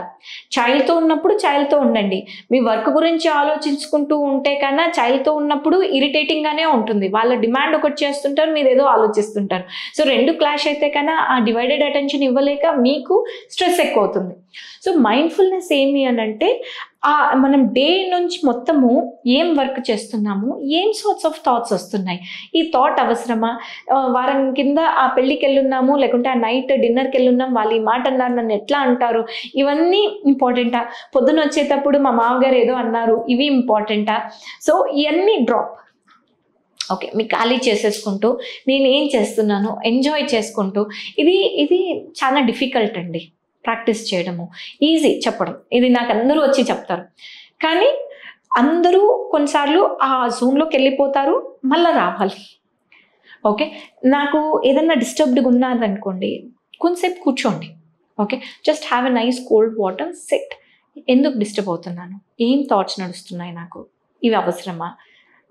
చైల్డ్తో ఉన్నప్పుడు చైల్డ్తో ఉండండి. మీ వర్క్ గురించి ఆలోచించుకుంటూ ఉంటే కన్నా చైల్డ్తో ఉన్నప్పుడు ఇరిటేటింగ్గానే ఉంటుంది. వాళ్ళ డిమాండ్ ఒకటి చేస్తుంటారు, మీరు ఏదో ఆలోచిస్తుంటారు. సో 2 క్లాష్ అయితే కన్నా ఆ డివైడెడ్ అటెన్షన్ ఇవ్వలేక మీకు స్ట్రెస్ ఎక్కువ అవుతుంది. సో మైండ్ఫుల్నెస్ ఏమి అని అంటే మనం డే నుంచి మొత్తము ఏం వర్క్ చేస్తున్నాము, ఏం సార్ట్స్ ఆఫ్ థాట్స్ వస్తున్నాయి, ఈ థాట్ అవసరమా, వారం కింద ఆ పెళ్ళికి వెళ్ళున్నాము, లేకుంటే ఆ నైట్ డిన్నర్కి వెళ్ళున్నాం, వాళ్ళు ఈ మాట అన్నారు, నన్ను ఎట్లా అంటారు, ఇవన్నీ ఇంపార్టెంటా, పొద్దున వచ్చేటప్పుడు మా మామగారు ఏదో అన్నారు, ఇవి ఇంపార్టెంటా. సో ఇవన్నీ డ్రాప్. ఓకే, మీ ఖాళీ చేసేసుకుంటూ నేను ఏం చేస్తున్నాను ఎంజాయ్ చేసుకుంటూ, ఇది చాలా డిఫికల్ట్ అండి ప్రాక్టీస్ చేయడము. ఈజీ చెప్పడం, ఇది నాకు అందరూ వచ్చి చెప్తారు, కానీ అందరూ కొన్నిసార్లు ఆ జోన్లోకి వెళ్ళిపోతారు, మళ్ళీ రావాలి. ఓకే, నాకు ఏదన్నా డిస్టర్బ్డ్గా ఉన్నదనుకోండి, కొంతసేపు కూర్చోండి. Okay, just have a nice cold water, set. ఎందుకు డిస్టర్బ్ అవుతున్నాను, ఏం థాట్స్ నడుస్తున్నాయి నాకు, ఇవి అవసరమా.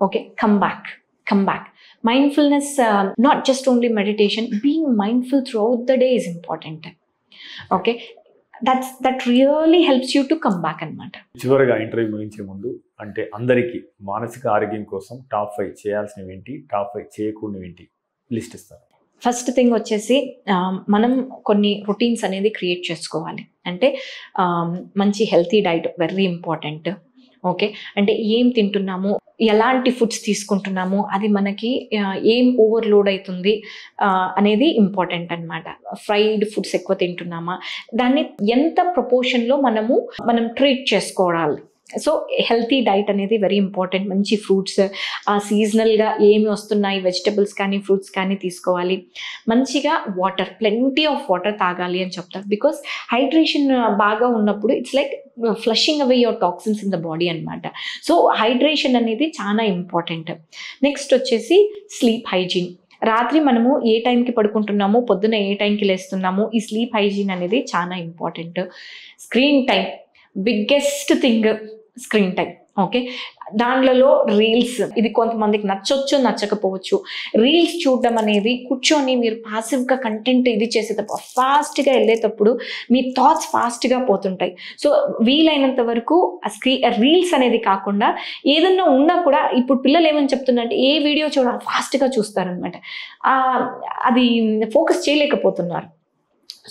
Okay, come back. Mindfulness, not just only meditation, being mindful throughout the day is important. Okay, that really helps you to come back అన్నమాట. చివరిగా ఇంటర్వ్యూ ముగించే ముందు అంటే అందరికీ మానసిక ఆరోగ్యం కోసం టాప్ 5 చేయాల్సినవి ఏంటి, టాప్ 5 చేయకూడనివి ఏంటి లిస్ట్ ఇస్తారు? ఫస్ట్ థింగ్ వచ్చేసి మనం కొన్ని రొటీన్స్ అనేది క్రియేట్ చేసుకోవాలి. అంటే మంచి healthy diet very important. Okay, అంటే ఏం తింటున్నాము, ఎలాంటి ఫుడ్స్ తీసుకుంటున్నాము, అది మనకి ఏం ఓవర్లోడ్ అవుతుంది అనేది ఇంపార్టెంట్ అన్నమాట. ఫ్రైడ్ ఫుడ్స్ ఎక్కువ తింటున్నామా, దాన్ని ఎంత ప్రపోర్షన్లో మనం ట్రీట్ చేసుకోవాలి. సో హెల్తీ డైట్ అనేది వెరీ ఇంపార్టెంట్. మంచి ఫ్రూట్స్, సీజనల్గా ఏమి వస్తున్నాయి, వెజిటబుల్స్ కానీ ఫ్రూట్స్ కానీ తీసుకోవాలి. మంచిగా వాటర్, ప్లెంటీ ఆఫ్ వాటర్ తాగాలి అని చెప్తారు. బికాస్ హైడ్రేషన్ బాగా ఉన్నప్పుడు it's like flushing away your toxins in the body అనమాట. సో హైడ్రేషన్ అనేది చాలా ఇంపార్టెంట్. నెక్స్ట్ వచ్చేసి స్లీప్ హైజీన్. రాత్రి మనము ఏ టైంకి పడుకుంటున్నాము, పొద్దున ఏ టైంకి లేస్తున్నాము, ఈ స్లీప్ హైజీన్ అనేది చాలా important. Screen time, biggest thing screen time. Okay, దాంట్లో రీల్స్, ఇది కొంతమందికి నచ్చొచ్చు నచ్చకపోవచ్చు. రీల్స్ చూడడం అనేది కూర్చొని మీరు పాసివ్గా కంటెంట్ ఇది చేసేటప్పుడు ఫాస్ట్గా వెళ్ళేటప్పుడు మీ థాట్స్ ఫాస్ట్గా పోతుంటాయి. సో వీలైనంత వరకు రీల్స్ అనేది కాకుండా ఏదన్నా ఉన్నా కూడా, ఇప్పుడు పిల్లలు ఏమని చెప్తున్నారంటే ఏ వీడియో చూడాలి ఫాస్ట్గా చూస్తారనమాట, అది ఫోకస్ చేయలేకపోతున్నారు.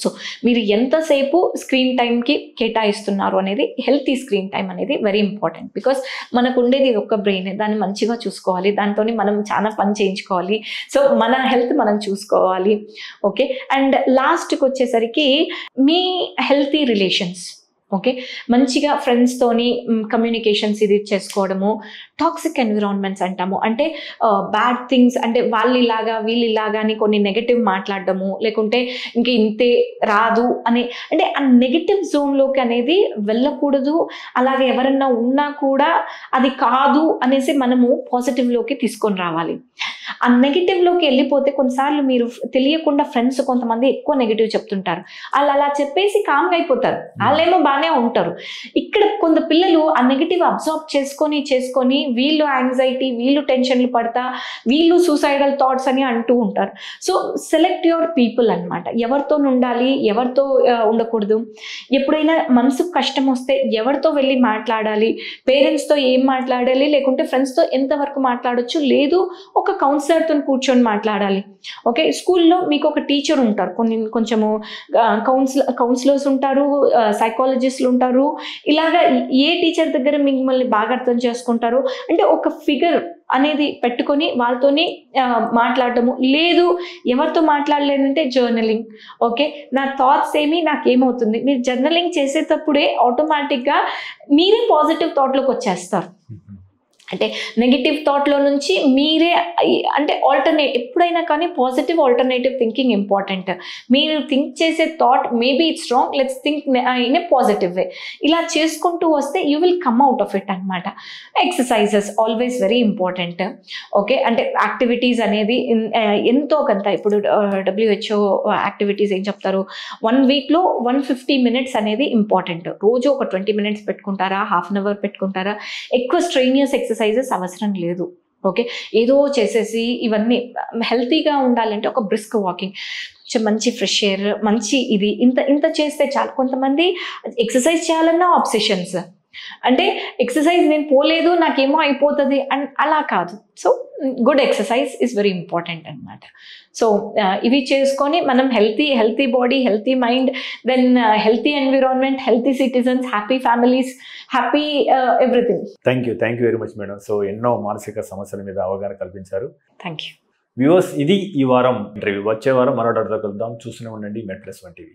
సో మీరు ఎంతసేపు స్క్రీన్ టైంకి కేటాయిస్తున్నారు అనేది, హెల్తీ స్క్రీన్ టైం అనేది వెరీ ఇంపార్టెంట్. బికాస్ మనకు ఉండేది ఒక్క బ్రెయిన్, దాన్ని మంచిగా చూసుకోవాలి, దాంతో మనం చాలా పని చేయించుకోవాలి. సో మన హెల్త్ మనం చూసుకోవాలి. ఓకే, అండ్ లాస్ట్కి వచ్చేసరికి మీ హెల్తీ రిలేషన్స్. ఓకే, మంచిగా ఫ్రెండ్స్తోని కమ్యూనికేషన్స్ ఇది చేసుకోవడము. టాక్సిక్ ఎన్విరాన్మెంట్స్ అంటాము, అంటే బ్యాడ్ థింగ్స్, అంటే వాళ్ళు ఇలాగా వీళ్ళు ఇలాగా అని కొన్ని నెగటివ్ మాట్లాడడము, లేకుంటే ఇంక ఇంతే రాదు అని, అంటే ఆ నెగటివ్ జోన్లోకి అనేది వెళ్ళకూడదు. అలాగే ఎవరన్నా ఉన్నా కూడా అది కాదు అనేసి మనము పాజిటివ్లోకి తీసుకొని రావాలి. ఆ నెగిటివ్లోకి వెళ్ళిపోతే కొన్నిసార్లు మీరు తెలియకుండా ఫ్రెండ్స్ కొంతమంది ఎక్కువ నెగిటివ్ చెప్తుంటారు, వాళ్ళు అలా చెప్పేసి కామ్గా అయిపోతారు, వాళ్ళేమో బాగానే ఉంటారు. ఇక్కడ కొంత పిల్లలు ఆ నెగిటివ్ అబ్జర్వ్ చేసుకొని వీళ్ళు యాంగ్జైటీ, వీళ్ళు టెన్షన్లు పడతా, వీళ్ళు సూసైడల్ థాట్స్ అని అంటూ ఉంటారు. సో సెలెక్ట్ యువర్ పీపుల్ అనమాట. ఎవరితో ఉండాలి, ఎవరితో ఉండకూడదు, ఎప్పుడైనా మనసుకు కష్టం వస్తే ఎవరితో వెళ్ళి మాట్లాడాలి, పేరెంట్స్తో ఏం మాట్లాడాలి, లేకుంటే ఫ్రెండ్స్తో ఎంతవరకు మాట్లాడొచ్చు, లేదు ఒక కౌన్సిలర్తో కూర్చొని మాట్లాడాలి. ఓకే, స్కూల్లో మీకు ఒక టీచర్ ఉంటారు, కొంచెము కౌన్సిలర్స్ ఉంటారు, సైకాలజిస్టులు ఉంటారు. ఇలాగా ఏ టీచర్ దగ్గర మిమ్మల్ని బాగా అర్థం చేసుకుంటారు అంటే ఒక ఫిగర్ అనేది పెట్టుకొని వాళ్ళతోని మాట్లాడటము. లేదు ఎవరితో మాట్లాడలేనంటే జర్నలింగ్. ఓకే, నా థాట్స్ నాకేమవుతుంది, మీరు జర్నలింగ్ చేసేటప్పుడే ఆటోమేటిక్గా మీరే పాజిటివ్ థాట్లోకి వచ్చేస్తారు. అంటే నెగిటివ్ థాట్లో నుంచి మీరే అంటే ఎప్పుడైనా కానీ పాజిటివ్ ఆల్టర్నేటివ్ థింకింగ్ ఇంపార్టెంట్. మీరు థింక్ చేసే thought maybe it's wrong, let's think in a positive way. ఇలా చేసుకుంటూ వస్తే you will come out of it అనమాట. Exercises always very important. Okay, అంటే యాక్టివిటీస్ అనేది ఎంతో కొంత, ఇప్పుడు WHO యాక్టివిటీస్ ఏం చెప్తారు, 1 వీక్లో 150 minutes అనేది ఇంపార్టెంట్. రోజు ఒక 20 minutes పెట్టుకుంటారా, హాఫ్ అన్ అవర్ పెట్టుకుంటారా, ఎక్కువ స్ట్రెయినియస్ ఎక్సర్సైజెస్ అవసరం లేదు. ఓకే, ఏదో చేసేసి ఇవన్నీ హెల్తీగా ఉండాలంటే ఒక బ్రిస్క్ వాకింగ్, కొంచెం మంచి ఫ్రెష్ ఎయిర్, మంచి ఇది ఇంత చేస్తే చాలు. కొంతమంది ఎక్సర్సైజ్ చేయాలన్నా ఆబ్సెషన్స్, అంటే ఎక్సర్సైజ్ నేను పోలేదు నాకేమో అయిపోతుంది అండ్ అలా కాదు. So good exercise is very important అనమాట. సో ఇవి చేసుకొని మనం healthy body, healthy mind, then healthy environment, healthy citizens, happy families, happy everything. Thank you very much madam. So ఎన్నో మానసిక సమస్యల మీద అవగాహన కల్పించారు. Thank you. వ్యూవర్స్, ఇది ఈ వారం ఇంటర్వ్యూ. వచ్చే వారం మరో డాక్టర్తో కలుద్దాం. చూస్తూనే ఉండండి మెడ్ ప్లస్ 1 టీవీ.